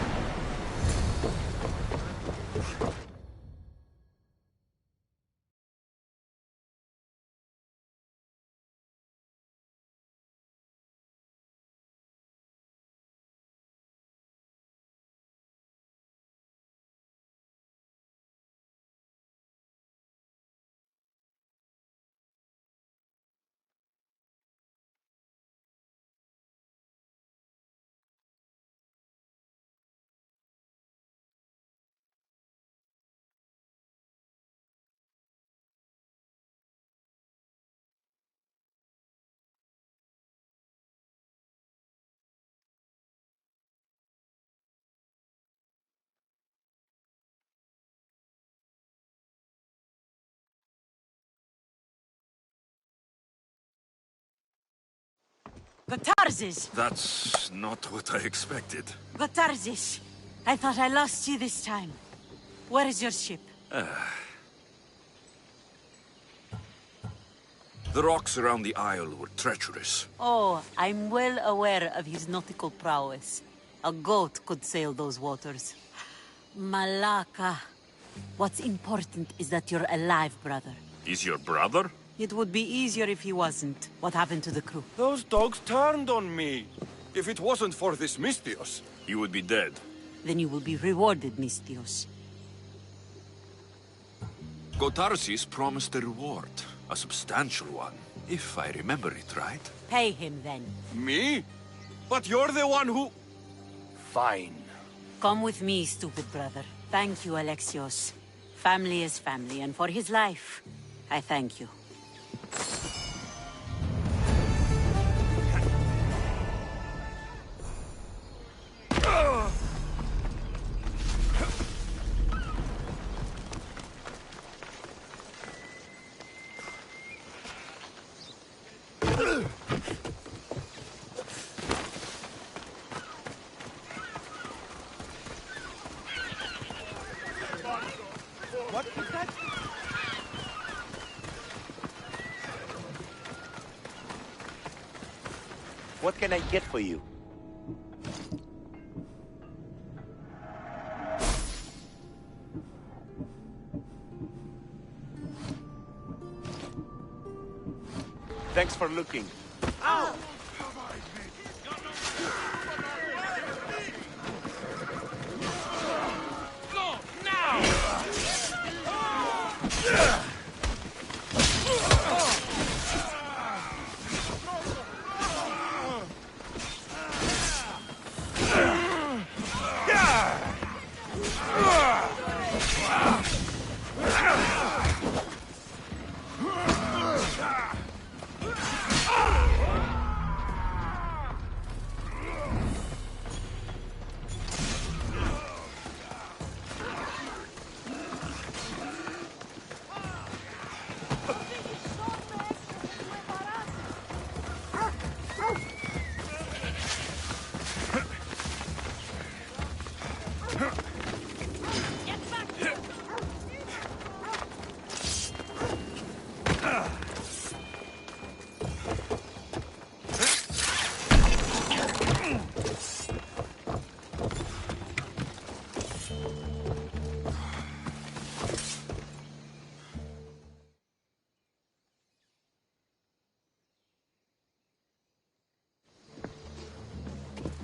Gotarzes! That's not what I expected. Gotarzes! I thought I lost you this time. Where is your ship? The rocks around the isle were treacherous. Oh, I'm well aware of his nautical prowess. A goat could sail those waters. Malaka. What's important is that you're alive, brother. Is your brother? It would be easier if he wasn't. What happened to the crew? Those dogs turned on me. If it wasn't for this Mystios, You would be dead. Then you will be rewarded, Mystios. Gotarzes promised a reward. A substantial one, if I remember it right. Pay him, then. Me? But you're the one who... Fine. Come with me, stupid brother. Thank you, Alexios. Family is family, and for his life, I thank you. What can I get for you? Thanks for looking. Ow! Go now!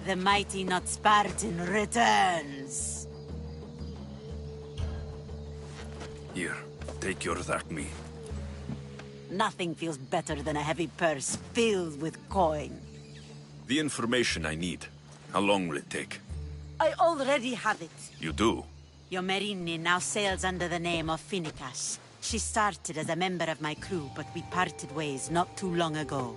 The mighty not Spartan returns. Here, take your Zakmi. Nothing feels better than a heavy purse filled with coin. The information I need. How long will it take? I already have it. You do? Your Merini now sails under the name of Finikas. She started as a member of my crew, but we parted ways not too long ago.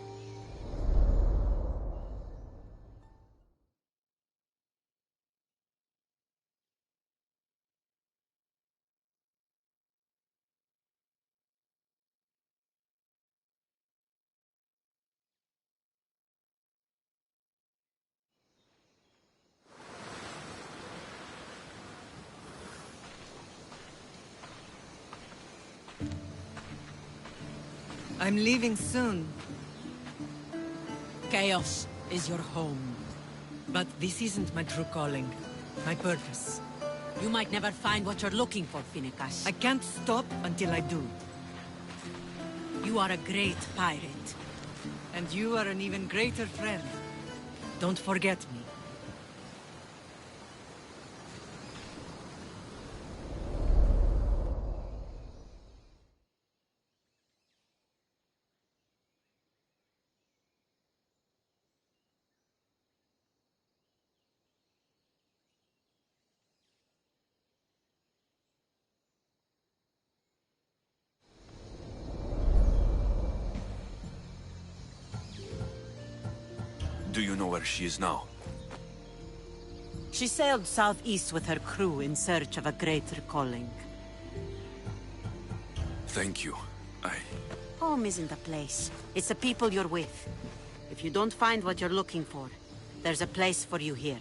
I'm leaving soon. Chaos is your home. But this isn't my true calling. My purpose. You might never find what you're looking for, Finikas. I can't stop until I do. You are a great pirate. And you are an even greater friend. Don't forget me. Do you know where she is now? She sailed southeast with her crew in search of a greater calling. Thank you. Home isn't a place. It's the people you're with. If you don't find what you're looking for, there's a place for you here.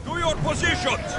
To your positions!